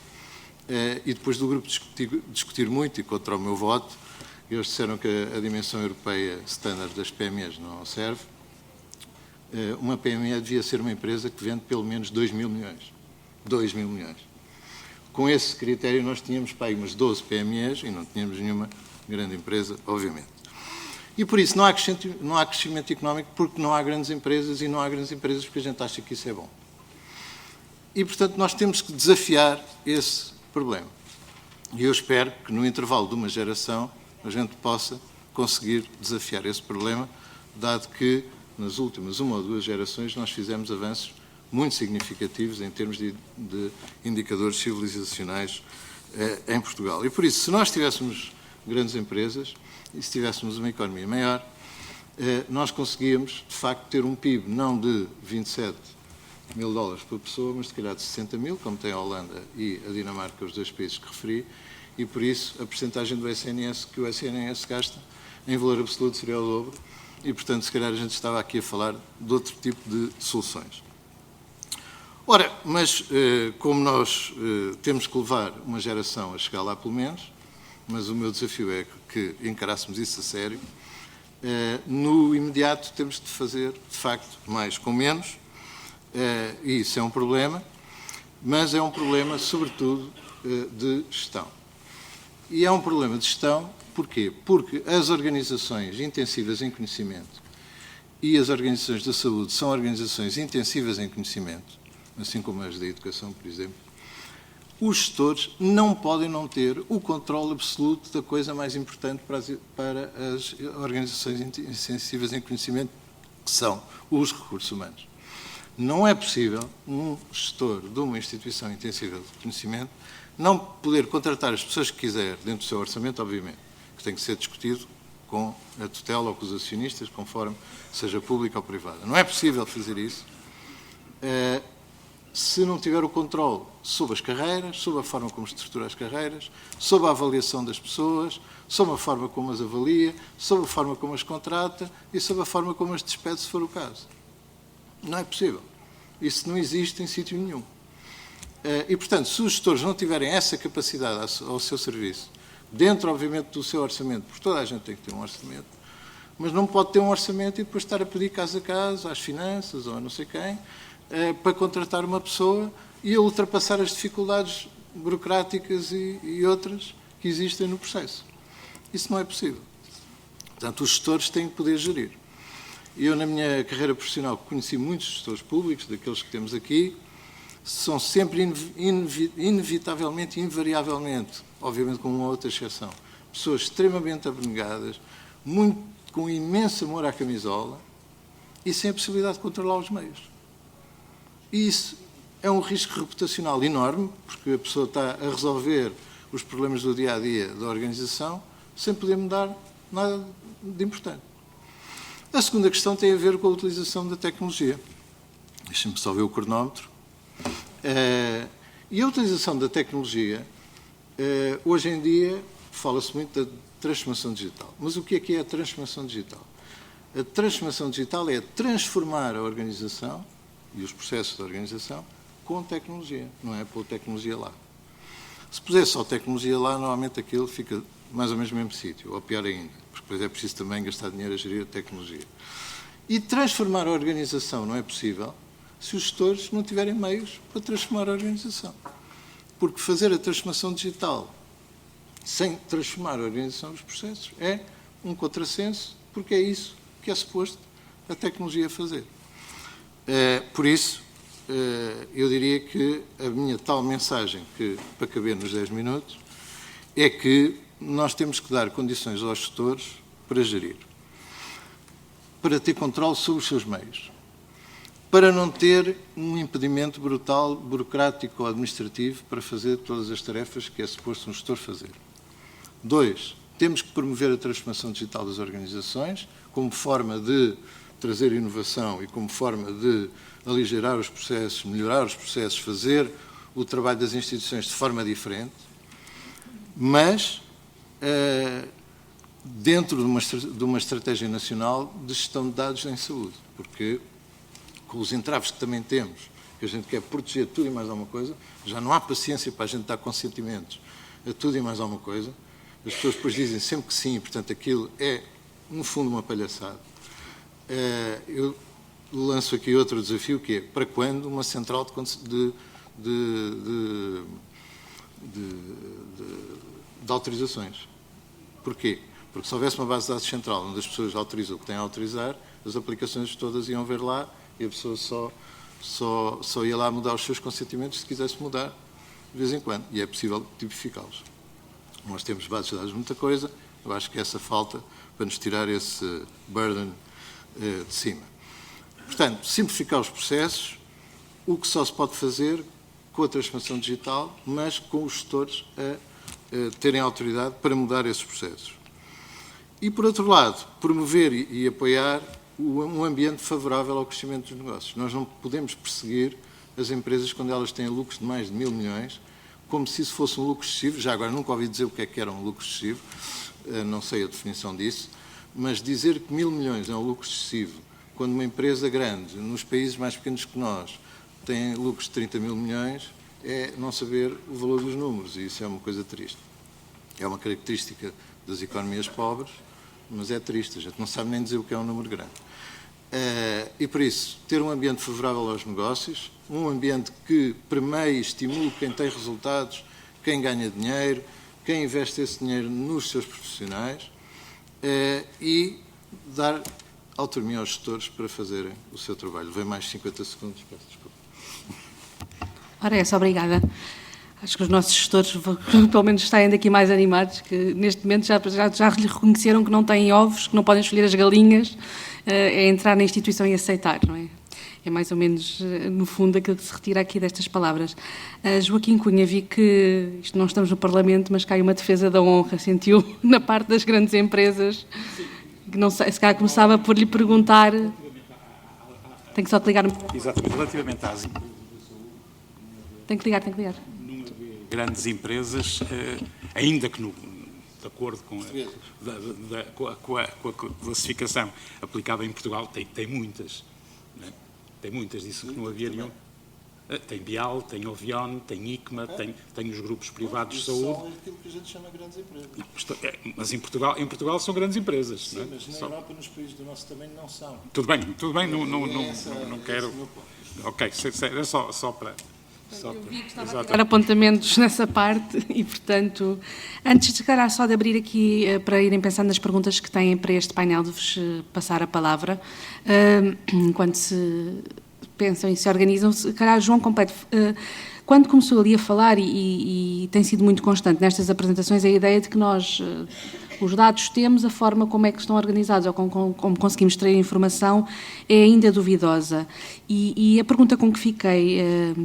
e depois do grupo discutir muito e contra o meu voto, eles disseram que a dimensão europeia standard das PMEs não serve. Uma PME devia ser uma empresa que vende pelo menos 2 mil milhões. 2 mil milhões. Com esse critério nós tínhamos para aí umas 12 PMEs e não tínhamos nenhuma grande empresa, obviamente. E por isso não há crescimento económico porque não há grandes empresas e não há grandes empresas porque a gente acha que isso é bom. E, portanto, nós temos que desafiar esse problema. E eu espero que no intervalo de uma geração a gente possa conseguir desafiar esse problema, dado que nas últimas 1 ou 2 gerações nós fizemos avanços muito significativos em termos de indicadores civilizacionais em Portugal. E por isso, se nós tivéssemos grandes empresas e se tivéssemos uma economia maior, nós conseguíamos, de facto, ter um PIB não de 27 mil dólares por pessoa, mas se calhar de 60 mil, como tem a Holanda e a Dinamarca, os 2 países que referi, e por isso a percentagem do SNS que o SNS gasta em valor absoluto seria o dobro, e portanto se calhar a gente estava aqui a falar de outro tipo de soluções. Ora, mas como nós temos que levar uma geração a chegar lá pelo menos, mas o meu desafio é que encarássemos isso a sério, no imediato temos de fazer, de facto, mais com menos, e isso é um problema, mas é um problema, sobretudo, de gestão. E é um problema de gestão, porquê? Porque as organizações intensivas em conhecimento e as organizações da saúde são organizações intensivas em conhecimento, assim como as da educação, por exemplo. Os gestores não podem não ter o controle absoluto da coisa mais importante para as organizações intensivas em conhecimento, que são os recursos humanos. Não é possível um gestor de uma instituição intensiva de conhecimento não poder contratar as pessoas que quiser, dentro do seu orçamento, obviamente, que tem que ser discutido com a tutela ou com os acionistas, conforme seja pública ou privada. Não é possível fazer isso se não tiver o controle sobre as carreiras, sobre a forma como estrutura as carreiras, sobre a avaliação das pessoas, sobre a forma como as avalia, sobre a forma como as contrata e sobre a forma como as despede, se for o caso. Não é possível. Isso não existe em sítio nenhum. E, portanto, se os gestores não tiverem essa capacidade ao seu serviço, dentro, obviamente, do seu orçamento, porque toda a gente tem que ter um orçamento, mas não pode ter um orçamento e depois estar a pedir caso a caso, às finanças ou a não sei quem, para contratar uma pessoa e a ultrapassar as dificuldades burocráticas e outras que existem no processo. Isso não é possível. Portanto, os gestores têm que poder gerir. Eu, na minha carreira profissional, conheci muitos gestores públicos, daqueles que temos aqui, são sempre inevitavelmente, invariavelmente, obviamente com uma outra exceção, pessoas extremamente abnegadas, com imenso amor à camisola e sem a possibilidade de controlar os meios. E isso é um risco reputacional enorme, porque a pessoa está a resolver os problemas do dia-a-dia da organização sem poder mudar nada de importante. A segunda questão tem a ver com a utilização da tecnologia. Deixem-me só ver o cronómetro. E a utilização da tecnologia, hoje em dia, fala-se muito da transformação digital. Mas o que é a transformação digital? A transformação digital é transformar a organização e os processos da organização com tecnologia, não é pôr tecnologia lá. Se puser só tecnologia lá, normalmente aquilo fica mais ou menos no mesmo sítio, ou pior ainda, porque depois é preciso também gastar dinheiro a gerir a tecnologia. E transformar a organização não é possível se os gestores não tiverem meios para transformar a organização. Porque fazer a transformação digital sem transformar a organização dos processos é um contrassenso, porque é isso que é suposto a tecnologia fazer. Por isso, eu diria que a minha tal mensagem, que, para caber nos 10 minutos, é que nós temos que dar condições aos gestores para gerir, para ter controle sobre os seus meios, para não ter um impedimento brutal, burocrático ou administrativo para fazer todas as tarefas que é suposto um gestor fazer. 2, temos que promover a transformação digital das organizações como forma de trazer inovação e como forma de aligerar os processos, melhorar os processos, fazer o trabalho das instituições de forma diferente, mas dentro de uma estratégia nacional de gestão de dados em saúde, porque com os entraves que também temos que a gente quer proteger tudo e mais alguma coisa, já não há paciência para a gente dar consentimentos a tudo e mais alguma coisa. As pessoas depois dizem sempre que sim, portanto aquilo é, no fundo, uma palhaçada. Eu lanço aqui outro desafio, que é, para quando uma central de autorizações? Porquê? Porque se houvesse uma base de dados central onde as pessoas autorizam o que têm a autorizar, as aplicações todas iam ver lá e a pessoa só ia lá mudar os seus consentimentos se quisesse mudar de vez em quando. E é possível tipificá-los. Nós temos bases de dados de muita coisa, eu acho que essa falta para nos tirar esse burden de cima. Portanto, simplificar os processos, o que só se pode fazer com a transformação digital, mas com os gestores a terem autoridade para mudar esses processos. E, por outro lado, promover e apoiar um ambiente favorável ao crescimento dos negócios. Nós não podemos perseguir as empresas quando elas têm lucros de mais de 1.000 milhões, como se isso fosse um lucro excessivo. Já agora nunca ouvi dizer o que era um lucro excessivo, não sei a definição disso, mas dizer que 1.000 milhões é um lucro excessivo, quando uma empresa grande, nos países mais pequenos que nós, tem lucros de 30 mil milhões, é não saber o valor dos números, e isso é uma coisa triste. É uma característica das economias pobres, mas é triste, a gente não sabe nem dizer o que é um número grande. E por isso, ter um ambiente favorável aos negócios, um ambiente que premie e estimule quem tem resultados, quem ganha dinheiro, quem investe esse dinheiro nos seus profissionais, e dar autonomia aos gestores para fazerem o seu trabalho. Vem mais 50 segundos, peço desculpa. Ora, essa, obrigada. Acho que os nossos gestores, pelo menos, saem daqui mais animados, que neste momento já lhe reconheceram que não têm ovos, que não podem escolher as galinhas, é entrar na instituição e aceitar, não é? É mais ou menos, no fundo, aquilo que se retira aqui destas palavras. Joaquim Cunha, vi que, isto não estamos no Parlamento, mas cai uma defesa da honra, sentiu, na parte das grandes empresas, que não sei, se calhar começava por lhe perguntar... Tem que só te ligar... Exatamente, relativamente às Tem que ligar. grandes empresas, ainda que de acordo com a classificação aplicada em Portugal, tem muitas. Não é? Tem muitas, disse que não havia nenhum. Tem Bial, tem Ovion, tem ICMA, tem os grupos privados de saúde. São aquilo que a gente chama grandes empresas. Mas em Portugal são grandes empresas. Sim, não é? mas na Europa, nos países do nosso tamanho, não são. Tudo bem, não quero... Ok, era só para... Eu vi que estava a tirar apontamentos nessa parte e, portanto, antes de calhar só de abrir aqui para irem pensando nas perguntas que têm para este painel, de vos passar a palavra, enquanto se pensam e se organizam, se calhar João Completo, quando começou ali a falar, e tem sido muito constante nestas apresentações, a ideia de que nós, os dados temos, a forma como é que estão organizados ou como conseguimos extrair informação é ainda duvidosa. E a pergunta com que fiquei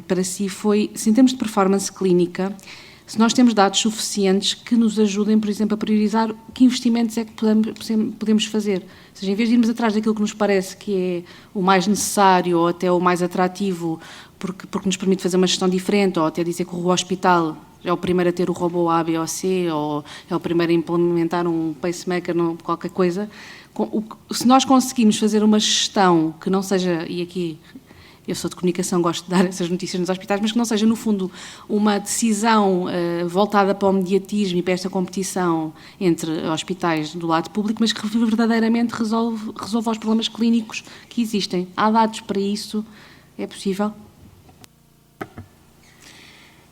para si foi, se em termos de performance clínica, se nós temos dados suficientes que nos ajudem, por exemplo, a priorizar que investimentos é que podemos fazer. Ou seja, em vez de irmos atrás daquilo que nos parece que é o mais necessário ou até o mais atrativo, porque nos permite fazer uma gestão diferente, ou até dizer que o hospital é o primeiro a ter o robô A, B ou C, ou é o primeiro a implementar um pacemaker, qualquer coisa. Se nós conseguimos fazer uma gestão que não seja, e aqui eu sou de comunicação, gosto de dar essas notícias nos hospitais, mas que não seja, no fundo, uma decisão voltada para o mediatismo e para esta competição entre hospitais do lado público, mas que verdadeiramente resolva os problemas clínicos que existem. Há dados para isso? É possível?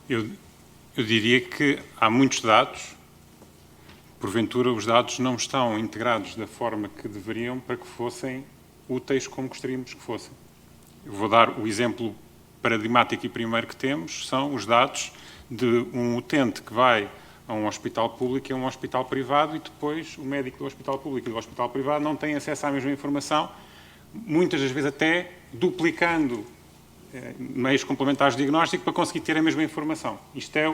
Eu diria que há muitos dados, porventura os dados não estão integrados da forma que deveriam para que fossem úteis como gostaríamos que fossem. Eu vou dar o exemplo paradigmático e primeiro que temos, são os dados de um utente que vai a um hospital público e a um hospital privado e depois o médico do hospital público e do hospital privado não tem acesso à mesma informação, muitas das vezes até duplicando meios complementares de diagnóstico para conseguir ter a mesma informação. Isto é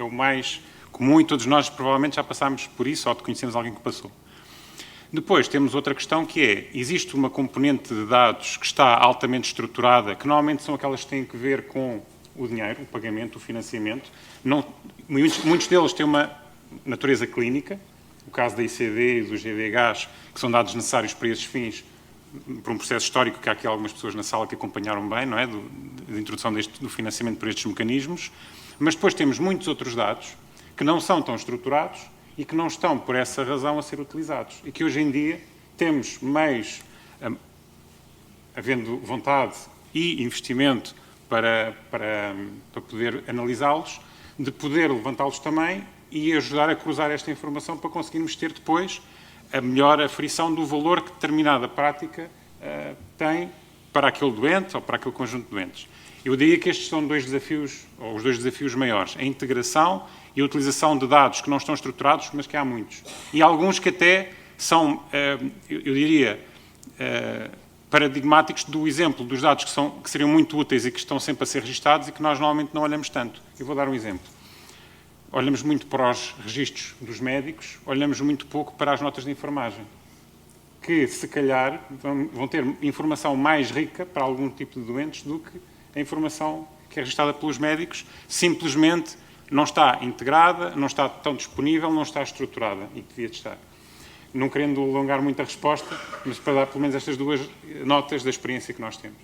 o mais comum e todos nós provavelmente já passámos por isso ou conhecemos alguém que passou. Depois temos outra questão que é, existe uma componente de dados que está altamente estruturada, que normalmente são aquelas que têm que ver com o dinheiro, o pagamento, o financiamento. Muitos deles têm uma natureza clínica, o caso da ICD e dos GDHs, que são dados necessários para esses fins, por um processo histórico que há aqui algumas pessoas na sala que acompanharam bem, não é? de introdução do financiamento por estes mecanismos, mas depois temos muitos outros dados que não são tão estruturados e que não estão, por essa razão, a ser utilizados. E que hoje em dia temos meios, havendo vontade e investimento para poder analisá-los, de poder levantá-los também e ajudar a cruzar esta informação para conseguirmos ter depois a melhor aferição do valor que determinada prática tem para aquele doente ou para aquele conjunto de doentes. Eu diria que estes são dois desafios, ou os dois desafios maiores, a integração e a utilização de dados que não estão estruturados, mas que há muitos. E alguns que até são, eu diria, paradigmáticos do exemplo dos dados que seriam muito úteis e que estão sempre a ser registados e que nós normalmente não olhamos tanto. Eu vou dar um exemplo. Olhamos muito para os registros dos médicos, olhamos muito pouco para as notas de enfermagem, que, se calhar, vão ter informação mais rica para algum tipo de doentes do que a informação que é registada pelos médicos, simplesmente não está integrada, não está tão disponível, não está estruturada e que devia de estar. Não querendo alongar muito a resposta, mas para dar pelo menos estas duas notas da experiência que nós temos.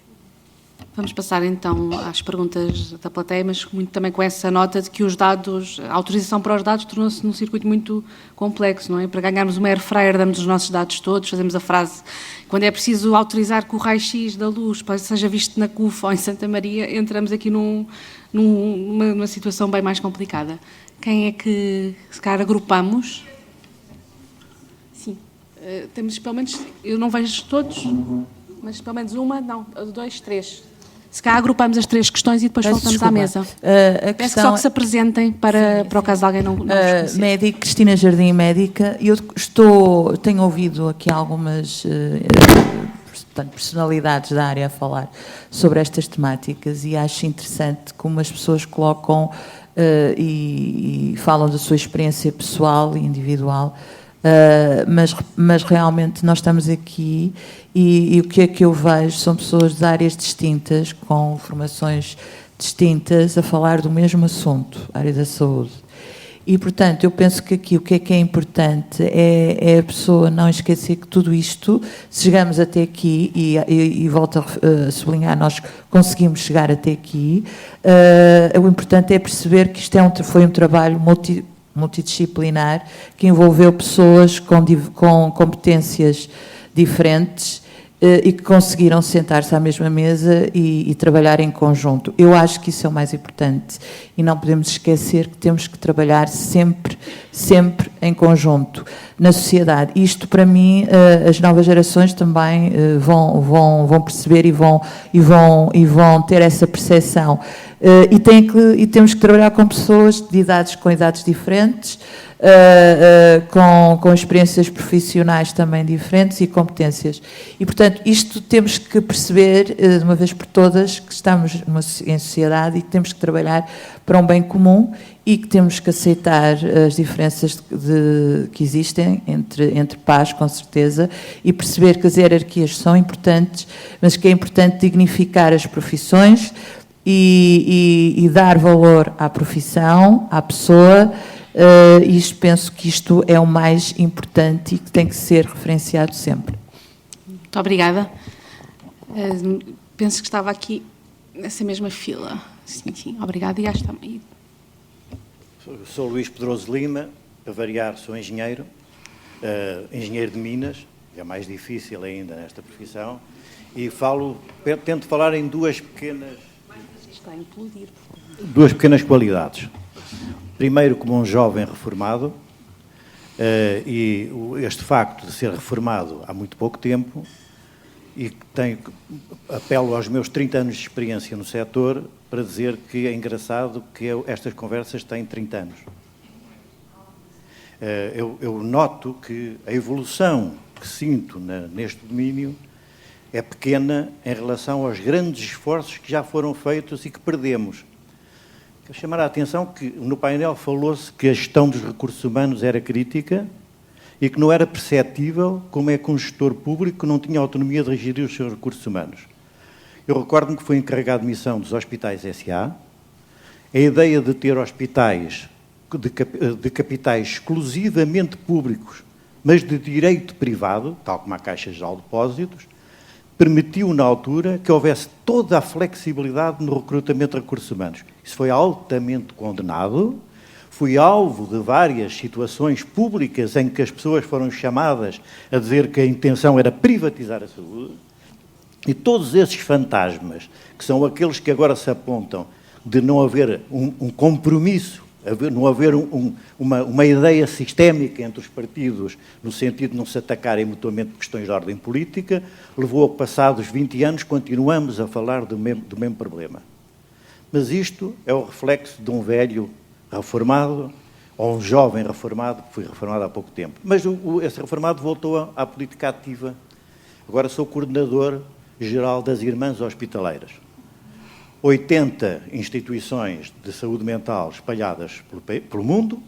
Vamos passar então às perguntas da plateia, mas muito também com essa nota de que os dados, a autorização para os dados tornou-se num circuito muito complexo, não é? Para ganharmos uma air fryer damos os nossos dados todos, fazemos a frase, quando é preciso autorizar que o raio-x da luz seja visto na CUF ou em Santa Maria, entramos aqui numa situação bem mais complicada. Quem é que, se calhar, agrupamos? Sim, temos pelo menos, eu não vejo todos, mas pelo menos uma, não, dois, três. Se calhar agrupamos as três questões e depois voltamos à mesa. Peço que só que se apresentem para o caso de alguém não conhecer. Médica, Cristina Jardim, médica. Eu tenho ouvido aqui algumas personalidades da área a falar sobre estas temáticas e acho interessante como as pessoas colocam e falam da sua experiência pessoal e individual. Mas realmente nós estamos aqui e o que é que eu vejo são pessoas de áreas distintas, com formações distintas, a falar do mesmo assunto, a área da saúde. E, portanto, eu penso que aqui o que é importante é a pessoa não esquecer que tudo isto, se chegamos até aqui, e volto a sublinhar, nós conseguimos chegar até aqui, o importante é perceber que isto foi um trabalho multidisciplinar que envolveu pessoas com competências diferentes e que conseguiram sentar-se à mesma mesa e trabalhar em conjunto. Eu acho que isso é o mais importante e não podemos esquecer que temos que trabalhar sempre em conjunto na sociedade. Isto, para mim, as novas gerações também vão perceber e vão ter essa percepção. E temos que trabalhar com pessoas com idades diferentes, com experiências profissionais também diferentes e competências. E, portanto, isto temos que perceber, de uma vez por todas, que estamos em sociedade e que temos que trabalhar para um bem comum e que temos que aceitar as diferenças que existem entre pares, com certeza, e perceber que as hierarquias são importantes, mas que é importante dignificar as profissões e dar valor à profissão, à pessoa. Penso que isto é o mais importante e que tem que ser referenciado sempre. Muito obrigada. Penso que estava aqui nessa mesma fila. Sim, obrigada. E acho também. Sou Luís Pedroso Lima, para variar sou engenheiro de Minas, que é mais difícil ainda nesta profissão, e tento falar em duas pequenas qualidades. Primeiro, como um jovem reformado, e este facto de ser reformado há muito pouco tempo, e apelo aos meus 30 anos de experiência no setor para dizer que é engraçado que estas conversas têm 30 anos. Eu noto que a evolução que sinto neste domínio é pequena em relação aos grandes esforços que já foram feitos e que perdemos. Quero chamar a atenção que no painel falou-se que a gestão dos recursos humanos era crítica e que não era perceptível como é que um gestor público não tinha autonomia de gerir os seus recursos humanos. Eu recordo-me que fui encarregado de missão dos hospitais SA. A ideia de ter hospitais de capitais exclusivamente públicos, mas de direito privado, tal como a Caixa Geral de Depósitos, permitiu, na altura, que houvesse toda a flexibilidade no recrutamento de recursos humanos. Isso foi altamente condenado, fui alvo de várias situações públicas em que as pessoas foram chamadas a dizer que a intenção era privatizar a saúde, e todos esses fantasmas, que são aqueles que agora se apontam de não haver um compromisso, não haver uma ideia sistémica entre os partidos, no sentido de não se atacarem mutuamente por questões de ordem política, levou a que, passados 20 anos, continuamos a falar do mesmo problema. Mas isto é o reflexo de um velho reformado, ou um jovem reformado, que foi reformado há pouco tempo. Mas esse reformado voltou à política ativa. Agora sou coordenador geral das Irmãs Hospitaleiras. 80 instituições de saúde mental espalhadas pelo mundo,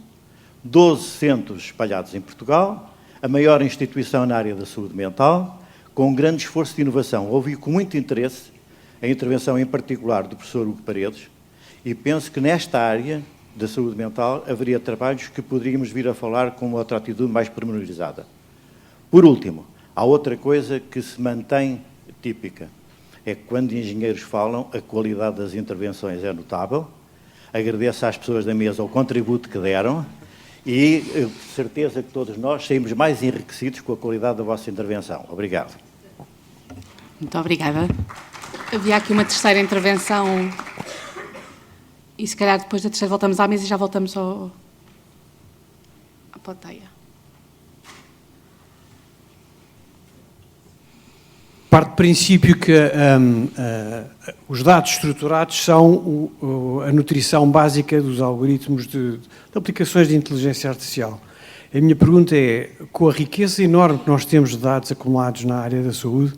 12 centros espalhados em Portugal, a maior instituição na área da saúde mental, com um grande esforço de inovação. Ouvi com muito interesse a intervenção em particular do professor Hugo Paredes e penso que nesta área da saúde mental haveria trabalhos que poderíamos vir a falar com outra atitude mais pormenorizada. Por último, há outra coisa que se mantém típica. É que quando engenheiros falam, a qualidade das intervenções é notável. Agradeço às pessoas da mesa o contributo que deram e certeza que todos nós saímos mais enriquecidos com a qualidade da vossa intervenção. Obrigado. Muito obrigada. Havia aqui uma terceira intervenção e se calhar depois da terceira voltamos à mesa e já voltamos à plateia. Parte do princípio que os dados estruturados são a nutrição básica dos algoritmos de aplicações de inteligência artificial. A minha pergunta é, com a riqueza enorme que nós temos de dados acumulados na área da saúde,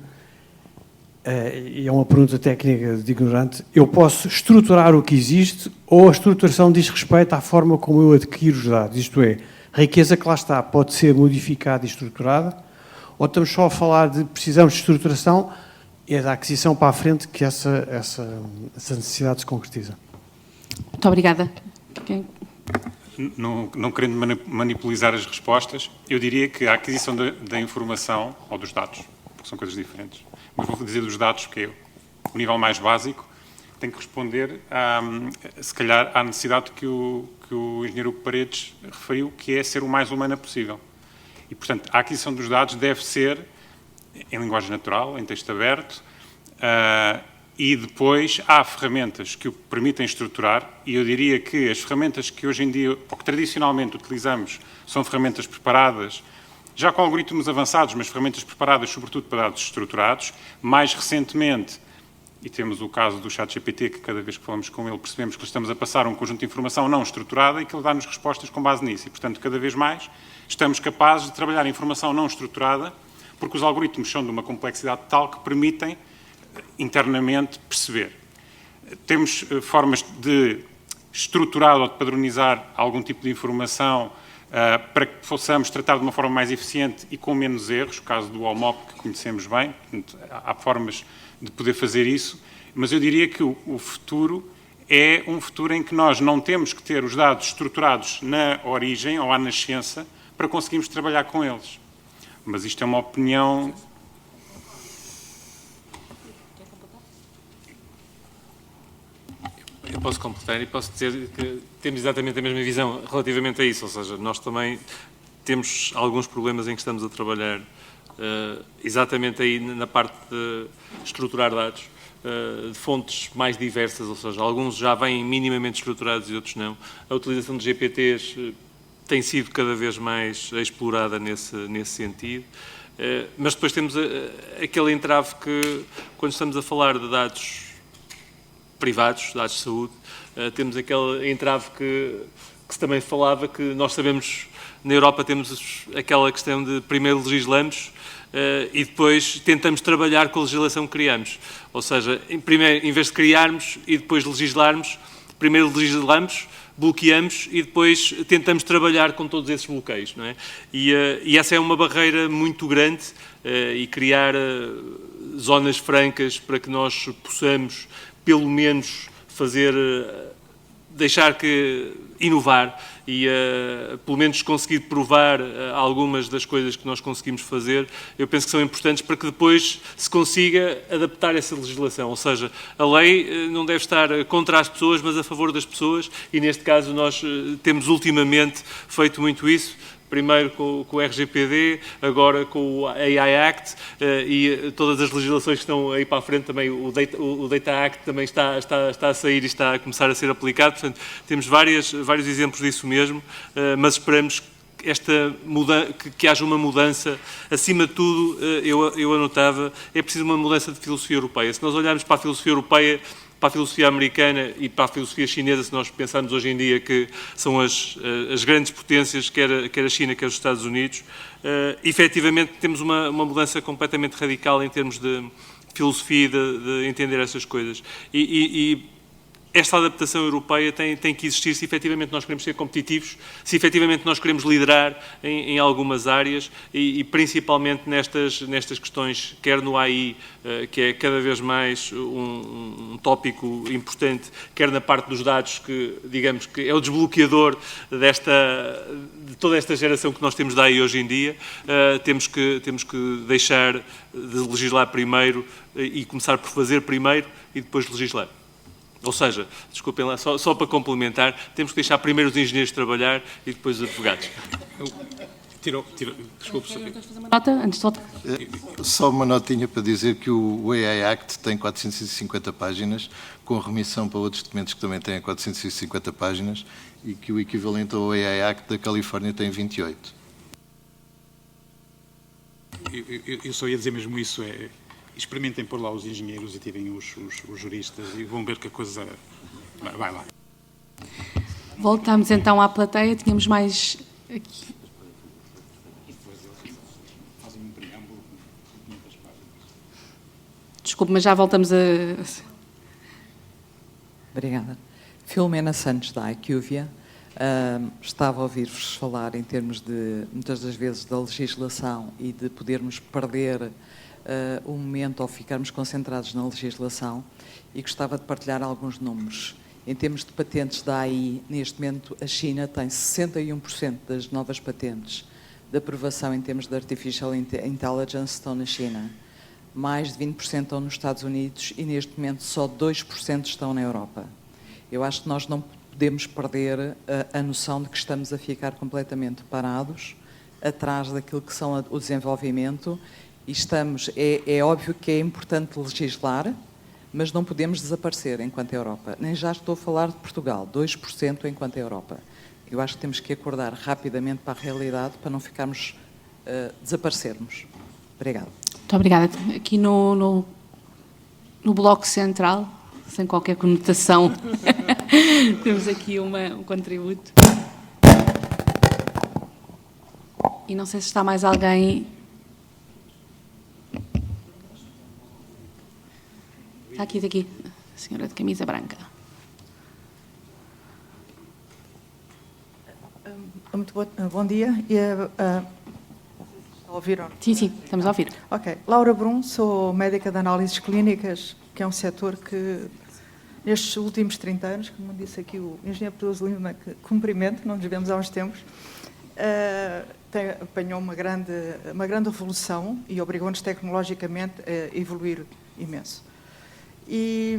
e é uma pergunta técnica de ignorante, eu posso estruturar o que existe ou a estruturação diz respeito à forma como eu adquiro os dados? Isto é, a riqueza que lá está pode ser modificada e estruturada, ou estamos só a falar de precisamos de estruturação e é da aquisição para a frente que essa necessidade se concretiza? Muito obrigada. Não querendo manipular as respostas, eu diria que a aquisição da informação, ou dos dados, porque são coisas diferentes, mas vou dizer dos dados, porque é o nível mais básico, tem que responder, se calhar, à necessidade que o engenheiro Hugo Paredes referiu, que é ser o mais humana possível. E, portanto, a aquisição dos dados deve ser em linguagem natural, em texto aberto, e depois há ferramentas que o permitem estruturar, e eu diria que as ferramentas que hoje em dia, ou que tradicionalmente utilizamos, são ferramentas preparadas, já com algoritmos avançados, mas ferramentas preparadas sobretudo para dados estruturados. Mais recentemente, e temos o caso do ChatGPT, que cada vez que falamos com ele percebemos que lhe estamos a passar um conjunto de informação não estruturada e que ele dá-nos respostas com base nisso. E, portanto, cada vez mais estamos capazes de trabalhar informação não estruturada, porque os algoritmos são de uma complexidade tal que permitem internamente perceber. Temos formas de estruturar ou de padronizar algum tipo de informação para que possamos tratar de uma forma mais eficiente e com menos erros, o caso do OMOP, que conhecemos bem. Portanto, há formas de poder fazer isso, mas eu diria que o futuro é um futuro em que nós não temos que ter os dados estruturados na origem ou à nascença para conseguirmos trabalhar com eles. Mas isto é uma opinião... Eu posso completar e posso dizer que temos exatamente a mesma visão relativamente a isso, ou seja, nós também temos alguns problemas em que estamos a trabalhar exatamente aí na parte de estruturar dados de fontes mais diversas, ou seja, alguns já vêm minimamente estruturados e outros não. A utilização de GPTs tem sido cada vez mais explorada nesse sentido, mas depois temos aquele entrave que, quando estamos a falar de dados privados, dados de saúde, temos aquele entrave que se também falava, que nós sabemos, na Europa temos aquela questão de primeiro legislamos e depois tentamos trabalhar com a legislação que criamos. Ou seja, em vez de criarmos e depois legislarmos, primeiro legislamos, bloqueamos e depois tentamos trabalhar com todos esses bloqueios, não é? E essa é uma barreira muito grande e criar zonas francas para que nós possamos, pelo menos, fazer deixar que inovar e pelo menos conseguir provar algumas das coisas que nós conseguimos fazer, eu penso que são importantes para que depois se consiga adaptar essa legislação. Ou seja, a lei não deve estar contra as pessoas, mas a favor das pessoas, e neste caso nós temos ultimamente feito muito isso. Primeiro com o RGPD, agora com o AI Act e todas as legislações que estão aí para a frente, também o Data Act também está a sair e está a começar a ser aplicado. Portanto, temos vários exemplos disso mesmo, mas esperamos que haja uma mudança. Acima de tudo, eu anotava, é preciso uma mudança de filosofia europeia. Se nós olharmos para a filosofia europeia, para a filosofia americana e para a filosofia chinesa, se nós pensarmos hoje em dia que são as grandes potências, quer a China, quer os Estados Unidos, efetivamente temos uma mudança completamente radical em termos de filosofia e de entender essas coisas. E esta adaptação europeia tem que existir se efetivamente nós queremos ser competitivos, se efetivamente nós queremos liderar em algumas áreas e principalmente nestas questões, quer no AI, que é cada vez mais um tópico importante, quer na parte dos dados, que digamos que é o desbloqueador de toda esta geração que nós temos da AI hoje em dia. Temos que deixar de legislar primeiro e começar por fazer primeiro e depois legislar. Ou seja, desculpem lá, só para complementar, temos que deixar primeiro os engenheiros trabalhar e depois os advogados. Desculpe. Nota, antes de voltar. Só uma notinha para dizer que o AI Act tem 450 páginas, com remissão para outros documentos que também têm 450 páginas, e que o equivalente ao AI Act da Califórnia tem 28. Eu só ia dizer mesmo isso, experimentem pôr lá os engenheiros e tirem os juristas e vão ver que a coisa vai lá. Voltamos então à plateia, tínhamos mais aqui. Desculpe, mas já voltamos a... Obrigada. Filomena Santos, da IQVIA. Estava a ouvir-vos falar em termos de, muitas das vezes, da legislação e de podermos perder o momento ou ficarmos concentrados na legislação, e gostava de partilhar alguns números. Em termos de patentes da AI, neste momento a China tem 61% das novas patentes de aprovação em termos de Artificial Intelligence estão na China. Mais de 20% estão nos Estados Unidos e neste momento só 2% estão na Europa. Eu acho que nós não podemos perder a noção de que estamos a ficar completamente parados atrás daquilo que são o desenvolvimento. E é óbvio que é importante legislar, mas não podemos desaparecer enquanto Europa. Nem já estou a falar de Portugal, 2% enquanto Europa. Eu acho que temos que acordar rapidamente para a realidade para não ficarmos, desaparecermos. Obrigada. Muito obrigada. Aqui no Bloco Central, sem qualquer conotação, temos aqui um contributo. E não sei se está mais alguém... Está aqui, a senhora de camisa branca. Muito bom dia. Está a ouvir? Sim, estamos a ouvir. Ok. Laura Brum, sou médica de análises clínicas, que é um setor que, nestes últimos 30 anos, como disse aqui o engenheiro Pedroso Lima, que cumprimento, não nos vemos há uns tempos, apanhou uma grande revolução e obrigou-nos tecnologicamente a evoluir imenso. E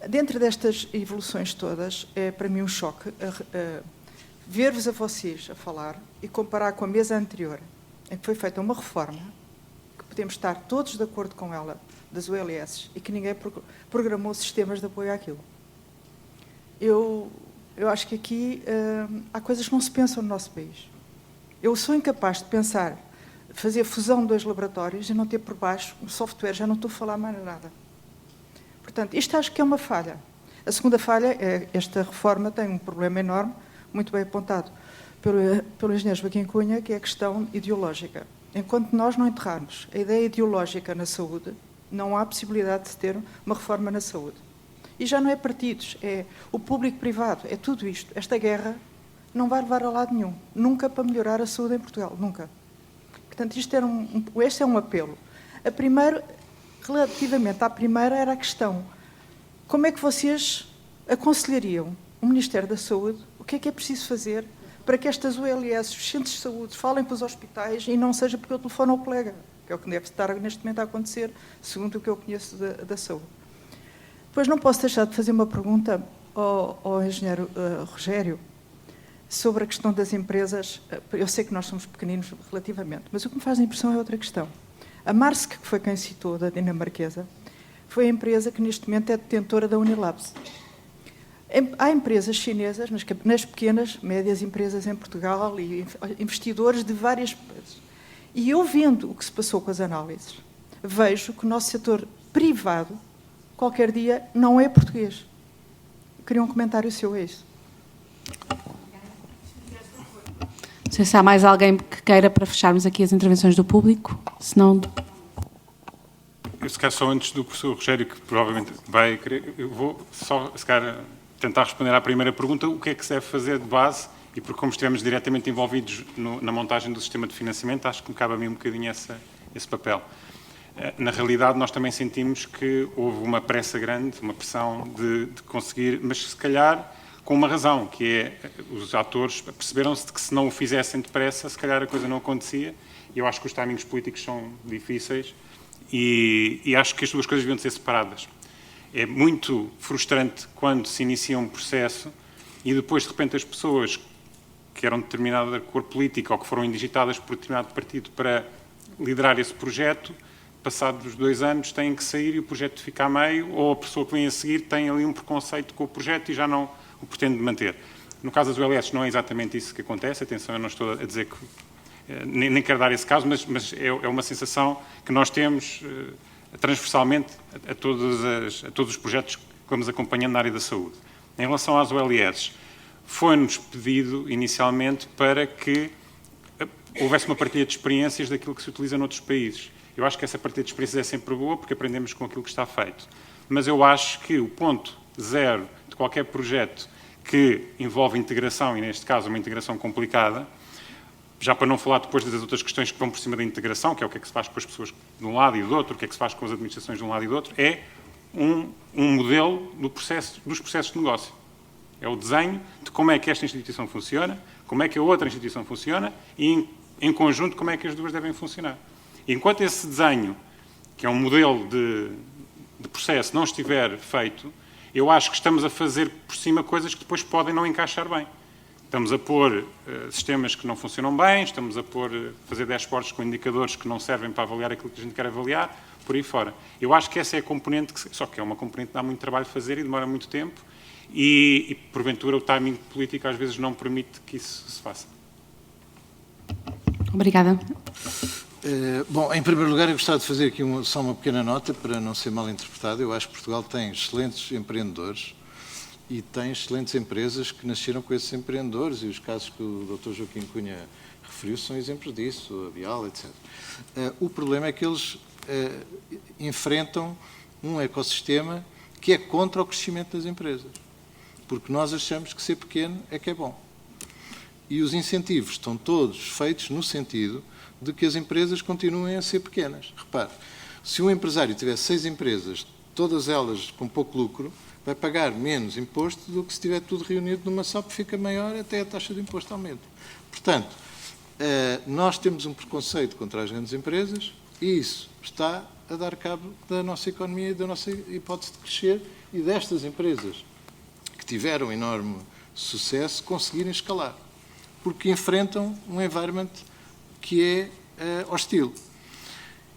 dentro destas evoluções todas, é para mim um choque ver-vos a vocês a falar e comparar com a mesa anterior, em que foi feita uma reforma, que podemos estar todos de acordo com ela, das ULS, e que ninguém programou sistemas de apoio àquilo. Eu acho que aqui há coisas que não se pensam no nosso país. Eu sou incapaz de pensar, fazer fusão de 2 laboratórios e não ter por baixo um software, já não estou a falar mais nada. Portanto, isto acho que é uma falha. A segunda falha é esta reforma tem um problema enorme, muito bem apontado pelo engenheiro Joaquim Cunha, que é a questão ideológica. Enquanto nós não enterrarmos a ideia ideológica na saúde, não há possibilidade de ter uma reforma na saúde. E já não é partidos, é o público-privado, é tudo isto. Esta guerra não vai levar a lado nenhum, nunca para melhorar a saúde em Portugal, nunca. Portanto, este é um apelo. A primeira... Relativamente à primeira era a questão, como é que vocês aconselhariam o Ministério da Saúde o que é preciso fazer para que estas ULS, os centros de saúde, falem para os hospitais e não seja porque eu telefono ao colega, que é o que deve estar neste momento a acontecer, segundo o que eu conheço da saúde. Depois não posso deixar de fazer uma pergunta ao engenheiro Rogério sobre a questão das empresas. Eu sei que nós somos pequeninos relativamente, mas o que me faz a impressão é outra questão. A Maersk, que foi quem citou, da dinamarquesa, foi a empresa que neste momento é detentora da Unilabs. Há empresas chinesas, nas pequenas, médias empresas em Portugal e investidores de várias empresas. E eu vendo o que se passou com as análises, vejo que o nosso setor privado, qualquer dia, não é português. Eu queria um comentário seu a isso. Não sei se há mais alguém que queira para fecharmos aqui as intervenções do público, se não... Eu, se calhar, só antes do professor Rogério, que provavelmente vai querer, eu vou só, se calhar, tentar responder à primeira pergunta, o que é que se deve fazer de base, e porque como estivemos diretamente envolvidos na montagem do sistema de financiamento, acho que me cabe a mim um bocadinho esse papel. Na realidade, nós também sentimos que houve uma pressa grande, uma pressão de conseguir, mas se calhar com uma razão, que é os atores perceberam-se de que se não o fizessem depressa, se calhar a coisa não acontecia, e eu acho que os timings políticos são difíceis, e acho que as duas coisas deviam ser separadas. É muito frustrante quando se inicia um processo e depois, de repente, as pessoas que eram de determinada cor política ou que foram indigitadas por determinado partido para liderar esse projeto, passados 2 anos, têm que sair e o projeto fica a meio, ou a pessoa que vem a seguir tem ali um preconceito com o projeto e já não o pretende manter. No caso das ULS não é exatamente isso que acontece, atenção, eu não estou a dizer que... Nem quero dar esse caso, mas é uma sensação que nós temos transversalmente a todos os projetos que vamos acompanhando na área da saúde. Em relação às OLS, foi-nos pedido inicialmente para que houvesse uma partilha de experiências daquilo que se utiliza noutros países. Eu acho que essa partilha de experiências é sempre boa porque aprendemos com aquilo que está feito. Mas eu acho que o ponto zero de qualquer projeto que envolve integração, e neste caso uma integração complicada, já para não falar depois das outras questões que vão por cima da integração, que é o que é que se faz com as pessoas de um lado e do outro, o que é que se faz com as administrações de um lado e do outro, é um modelo dos processos de negócio. É o desenho de como é que esta instituição funciona, como é que a outra instituição funciona e, em conjunto, como é que as duas devem funcionar. E enquanto esse desenho, que é um modelo de processo, não estiver feito, eu acho que estamos a fazer por cima coisas que depois podem não encaixar bem. Estamos a pôr sistemas que não funcionam bem, estamos a fazer dashboards com indicadores que não servem para avaliar aquilo que a gente quer avaliar, por aí fora. Eu acho que essa é a componente, só que é uma componente que dá muito trabalho fazer e demora muito tempo e porventura, o timing político às vezes não permite que isso se faça. Obrigada. Bom, em primeiro lugar, eu gostava de fazer aqui só uma pequena nota para não ser mal interpretado. Eu acho que Portugal tem excelentes empreendedores e tem excelentes empresas que nasceram com esses empreendedores e os casos que o Dr. Joaquim Cunha referiu são exemplos disso, a Bial, etc. O problema é que eles enfrentam um ecossistema que é contra o crescimento das empresas, porque nós achamos que ser pequeno é que é bom. E os incentivos estão todos feitos no sentido de que as empresas continuem a ser pequenas. Repare, se um empresário tiver 6 empresas, todas elas com pouco lucro, vai pagar menos imposto do que se tiver tudo reunido numa só, porque fica maior até a taxa de imposto aumenta. Portanto, nós temos um preconceito contra as grandes empresas e isso está a dar cabo da nossa economia e da nossa hipótese de crescer e destas empresas que tiveram enorme sucesso conseguirem escalar, porque enfrentam um environment que é hostil.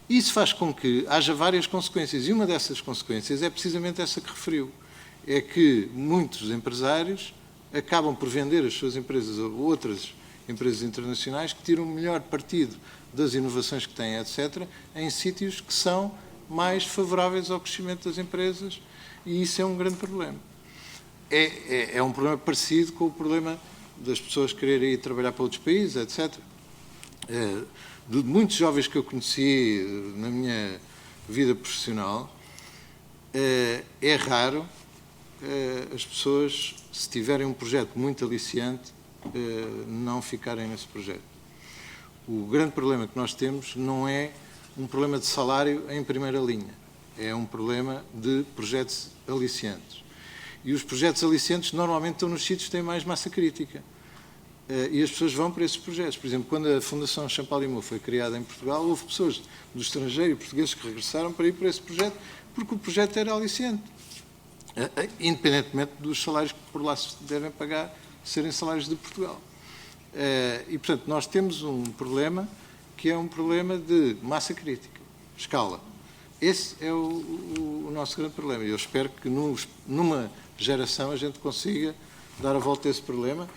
Isso faz com que haja várias consequências e uma dessas consequências é precisamente essa que referiu. É que muitos empresários acabam por vender as suas empresas a outras empresas internacionais que tiram o melhor partido das inovações que têm, etc., em sítios que são mais favoráveis ao crescimento das empresas e isso é um grande problema. É um problema parecido com o problema das pessoas quererem ir trabalhar para outros países, etc. De muitos jovens que eu conheci na minha vida profissional, é raro as pessoas, se tiverem um projeto muito aliciante, não ficarem nesse projeto. O grande problema que nós temos não é um problema de salário em primeira linha, é um problema de projetos aliciantes. E os projetos alicientes normalmente estão nos sítios que têm mais massa crítica. E as pessoas vão para esses projetos. Por exemplo, quando a Fundação Champalimau foi criada em Portugal, houve pessoas do estrangeiro e portugueses que regressaram para ir para esse projeto, porque o projeto era aliciente. Independentemente dos salários que por lá se devem pagar, serem salários de Portugal. E, portanto, nós temos um problema que é um problema de massa crítica, escala. Esse é o nosso grande problema. E eu espero que numa geração a gente consiga dar a volta a esse problema.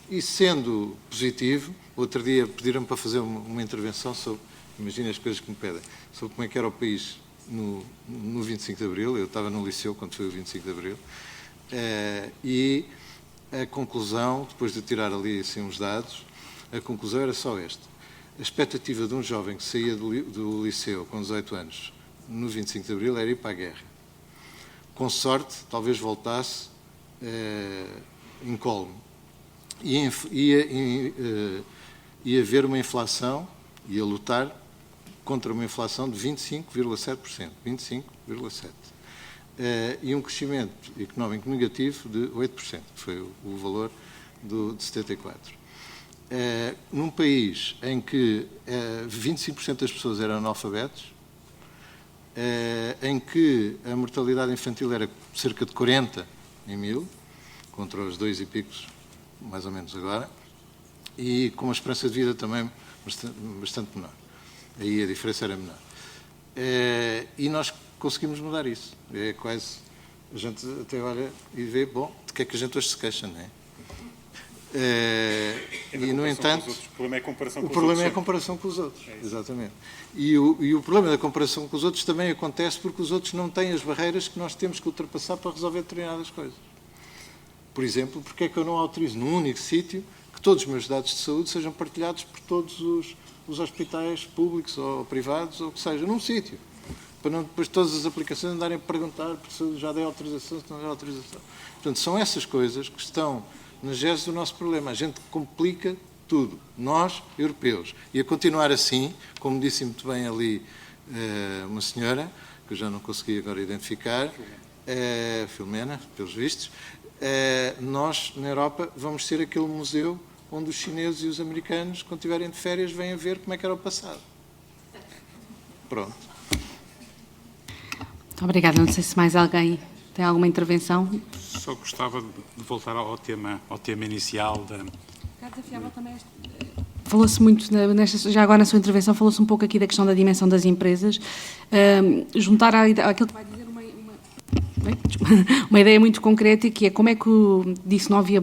E sendo positivo, outro dia pediram-me para fazer uma intervenção sobre, imagina as coisas que me pedem, sobre como é que era o país no 25 de Abril. Eu estava no liceu quando foi o 25 de Abril. E a conclusão, depois de tirar ali assim, uns dados, a conclusão era só esta. A expectativa de um jovem que saía do liceu com 18 anos no 25 de Abril era ir para a guerra. Com sorte, talvez voltasse incólume. Ia haver uma inflação, ia lutar contra uma inflação de 25,7%. 25,7%. E um crescimento económico negativo de 8%, que foi o valor de 74. Num país em que 25% das pessoas eram analfabetos, em que a mortalidade infantil era cerca de 40 em 1000, contra os 2 e picos, mais ou menos agora, e com uma esperança de vida também bastante menor. Aí a diferença era menor. E nós conseguimos mudar isso. É quase... A gente até olha e vê, bom, de que é que a gente hoje se queixa, não é? E, no entanto... O problema é a comparação com os outros. O problema é a comparação com os outros, exatamente. E o problema da comparação com os outros também acontece porque os outros não têm as barreiras que nós temos que ultrapassar para resolver determinadas coisas. Por exemplo, porque é que eu não autorizo num único sítio que todos os meus dados de saúde sejam partilhados por todos os hospitais públicos ou privados, ou que seja, num sítio? Para não depois todas as aplicações andarem a perguntar se já dei autorização, se não dei autorização. Portanto, são essas coisas que estão na gênese do nosso problema. A gente complica tudo. Nós, europeus. E a continuar assim, como disse muito bem ali uma senhora, que eu já não consegui agora identificar, Filomena, pelos vistos, nós, na Europa, vamos ser aquele museu onde os chineses e os americanos, quando estiverem de férias, vêm a ver como é que era o passado. Pronto. Muito obrigada. Não sei se mais alguém tem alguma intervenção. Só gostava de voltar ao tema inicial da... Falou-se muito, já agora na sua intervenção, falou-se um pouco aqui da questão da dimensão das empresas. Juntar àquilo que vai dizer uma ideia muito concreta, que é como é que disse não havia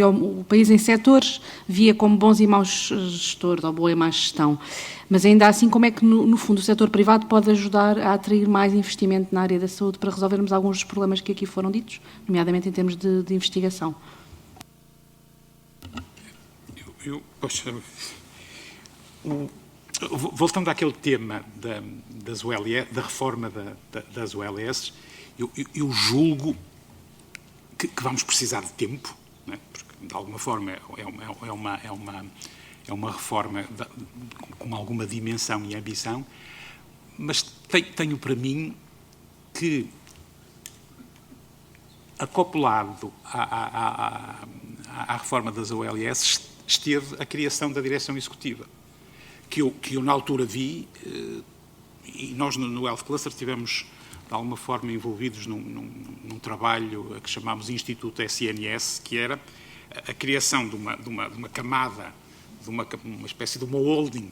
o país em setores, via como bons e maus gestores, ou boa e má gestão. Mas ainda assim, como é que no fundo o setor privado pode ajudar a atrair mais investimento na área da saúde para resolvermos alguns dos problemas que aqui foram ditos, nomeadamente em termos de investigação? Voltando àquele tema da reforma das ULS, eu julgo que vamos precisar de tempo, não é? Porque de alguma forma é uma reforma com alguma dimensão e ambição, mas tenho para mim que, acoplado à reforma das OLS, esteve a criação da direção executiva, que eu na altura vi, e nós no Health Cluster estivemos de alguma forma envolvidos num trabalho que chamámos Instituto SNS, que era a criação de uma camada, de uma espécie de uma holding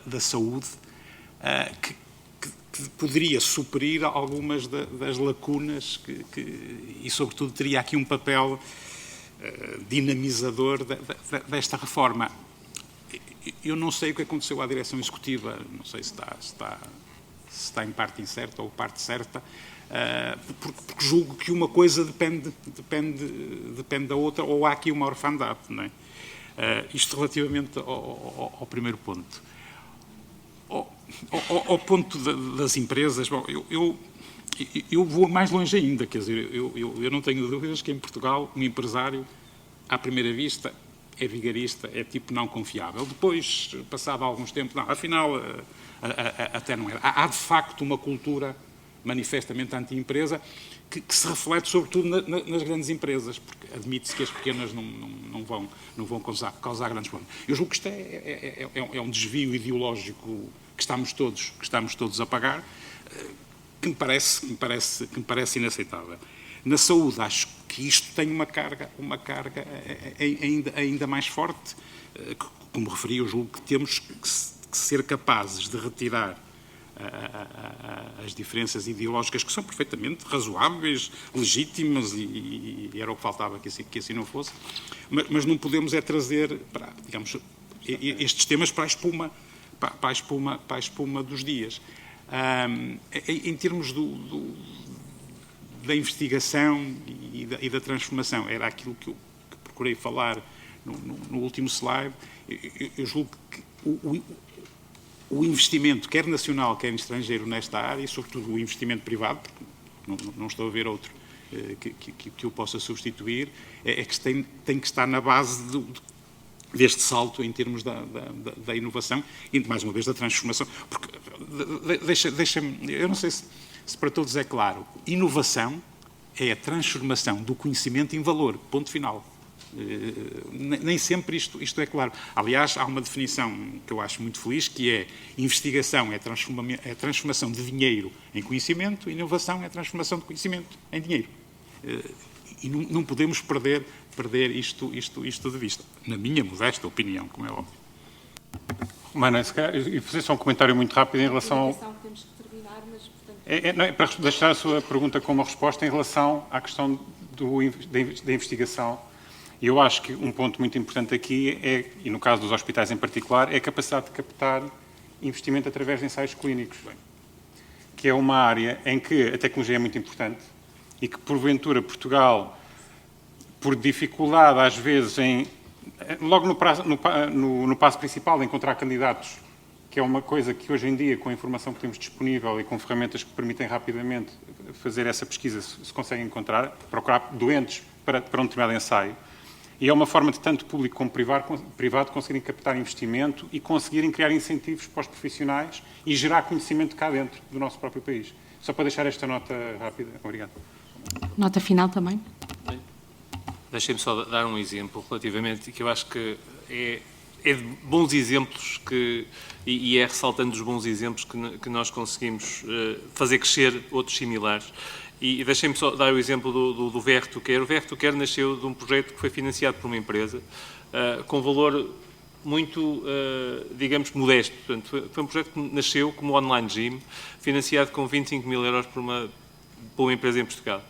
da saúde, que poderia suprir algumas das lacunas e, sobretudo, teria aqui um papel dinamizador desta reforma. Eu não sei o que aconteceu à direção executiva, não sei se está em parte incerta ou parte certa, porque julgo que uma coisa depende da outra, ou há aqui uma orfandade, não é? Isto relativamente ao primeiro ponto. Ao ponto das empresas, bom, eu vou mais longe ainda, quer dizer, eu não tenho dúvidas que em Portugal um empresário, à primeira vista, é vigarista, é tipo não confiável. Depois, passado alguns tempos, não, afinal, até não é. Há de facto uma cultura manifestamente anti-empresa, que se reflete sobretudo nas grandes empresas, porque admite-se que as pequenas não vão causar grandes problemas. Eu julgo que isto é um desvio ideológico que estamos todos a pagar, que me parece inaceitável. Na saúde, acho que isto tem uma carga ainda mais forte. Como referi, eu julgo que temos que ser capazes de retirar as diferenças ideológicas, que são perfeitamente razoáveis, legítimas, e era o que faltava que assim não fosse, mas não podemos trazer, digamos, estes temas para a espuma dos dias. Em termos da investigação e da transformação, era aquilo que eu procurei falar no último slide. Eu julgo que o investimento, quer nacional, quer estrangeiro, nesta área, e sobretudo o investimento privado, porque não estou a ver outro que o possa substituir, que tem que estar na base deste salto em termos da inovação e, mais uma vez, da transformação. Porque, deixa-me, eu não sei se para todos é claro, inovação é a transformação do conhecimento em valor, ponto final. Nem sempre isto é claro. Aliás, há uma definição que eu acho muito feliz, que é: investigação é a transformação de dinheiro em conhecimento, inovação é a transformação de conhecimento em dinheiro. E não podemos perder isto de vista, na minha modesta opinião, como é óbvio. Romana, e fazer só um comentário muito rápido em relação ao... Temos que terminar, mas, portanto... Não, é para deixar a sua pergunta com uma resposta em relação à questão da investigação. E eu acho que um ponto muito importante aqui e no caso dos hospitais em particular, é a capacidade de captar investimento através de ensaios clínicos, que é uma área em que a tecnologia é muito importante e que, porventura, Portugal, por dificuldade, às vezes, logo no passo principal, de encontrar candidatos, que é uma coisa que hoje em dia, com a informação que temos disponível e com ferramentas que permitem rapidamente fazer essa pesquisa, se consegue encontrar, procurar doentes para um determinado ensaio. E é uma forma de tanto público como privado conseguirem captar investimento e conseguirem criar incentivos para os profissionais e gerar conhecimento cá dentro do nosso próprio país. Só para deixar esta nota rápida. Obrigado. Nota final também. Deixem-me só dar um exemplo relativamente, que eu acho que é de bons exemplos e é ressaltando os bons exemplos que nós conseguimos fazer crescer outros similares. E deixem-me só dar o exemplo do VR2Care. O VR2Care nasceu de um projeto que foi financiado por uma empresa com valor muito, digamos, modesto. Portanto, foi um projeto que nasceu como online gym, financiado com 25 mil euros por uma empresa em Portugal.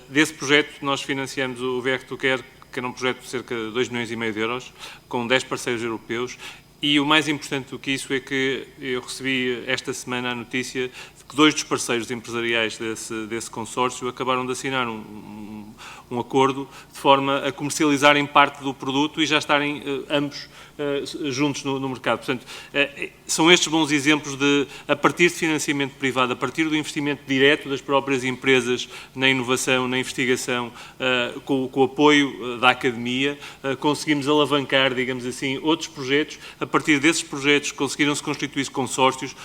Desse projeto, nós financiamos o VR2Care, que era um projeto de cerca de 2,5 milhões de euros, com 10 parceiros europeus. E o mais importante do que isso é que eu recebi esta semana a notícia de que 2 dos parceiros empresariais desse consórcio acabaram de assinar um acordo de forma a comercializarem parte do produto e já estarem ambos juntos no mercado. Portanto, são estes bons exemplos de, a partir de financiamento privado, a partir do investimento direto das próprias empresas na inovação, na investigação, com o apoio da academia, conseguimos alavancar, digamos assim, outros projetos. A partir desses projetos conseguiram-se constituir consórcios,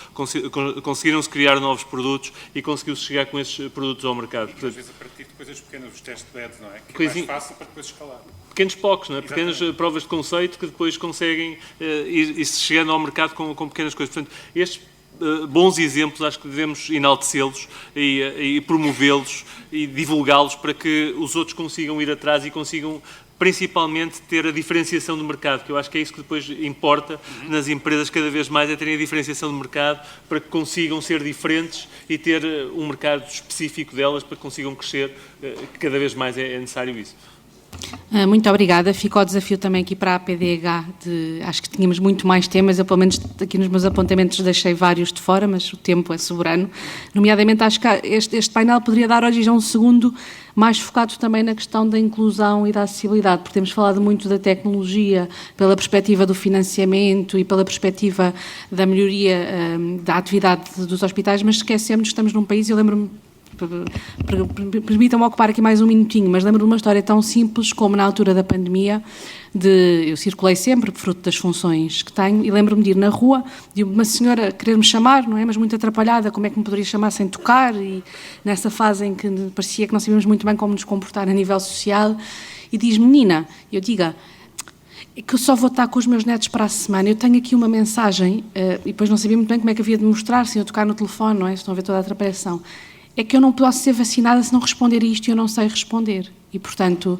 conseguiram-se criar novos produtos e conseguiu-se chegar com esses produtos ao mercado. Portanto, às vezes a partir de coisas pequenas, os testes de LED, não é? Que é mais fácil para depois escalar. Pequenos POCs, não é? Pequenas provas de conceito que depois conseguem ir chegando ao mercado com pequenas coisas. Portanto, estes bons exemplos, acho que devemos enaltecê-los e promovê-los e divulgá-los para que os outros consigam ir atrás e consigam principalmente ter a diferenciação do mercado, que eu acho que é isso que depois importa nas empresas cada vez mais, é terem a diferenciação do mercado para que consigam ser diferentes e ter um mercado específico delas para que consigam crescer, que cada vez mais é necessário isso. Muito obrigada. Fica o desafio também aqui para a PDH. Acho que tínhamos muito mais temas. Eu, pelo menos, aqui nos meus apontamentos deixei vários de fora, mas o tempo é soberano. Nomeadamente, acho que este painel poderia dar origem a um segundo mais focado também na questão da inclusão e da acessibilidade, porque temos falado muito da tecnologia pela perspectiva do financiamento e pela perspectiva da melhoria da atividade dos hospitais, mas esquecemos que estamos num país, eu lembro-me permitam-me ocupar aqui mais um minutinho, mas lembro de uma história tão simples como na altura da pandemia, eu circulei sempre, fruto das funções que tenho, e lembro-me de ir na rua, de uma senhora querer me chamar, não é? Mas muito atrapalhada, como é que me poderia chamar sem tocar, e nessa fase em que parecia que não sabíamos muito bem como nos comportar a nível social, e diz, menina, eu diga, que eu só vou estar com os meus netos para a semana, eu tenho aqui uma mensagem, e depois não sabia muito bem como é que havia de mostrar, sem eu tocar no telefone, não é? Estão a ver toda a atrapalhação. É que eu não posso ser vacinada se não responder a isto e eu não sei responder. E, portanto,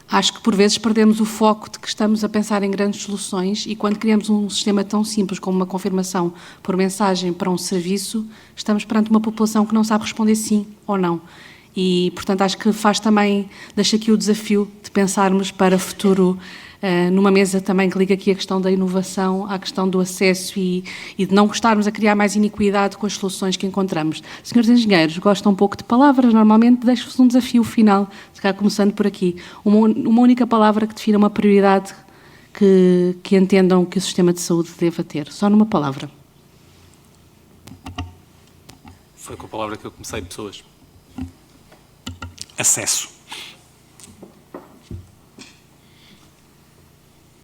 acho que por vezes perdemos o foco de que estamos a pensar em grandes soluções e quando criamos um sistema tão simples como uma confirmação por mensagem para um serviço, estamos perante uma população que não sabe responder sim ou não. E, portanto, acho que faz também, deixa aqui o desafio de pensarmos para o futuro, numa mesa também que liga aqui a questão da inovação à questão do acesso e de não gostarmos a criar mais iniquidade com as soluções que encontramos. Senhores engenheiros, gostam um pouco de palavras, normalmente deixo-vos um desafio final, se calhar começando por aqui. Uma única palavra que defina uma prioridade que entendam que o sistema de saúde deva ter. Só numa palavra. Foi com a palavra que eu comecei, pessoas. Acesso.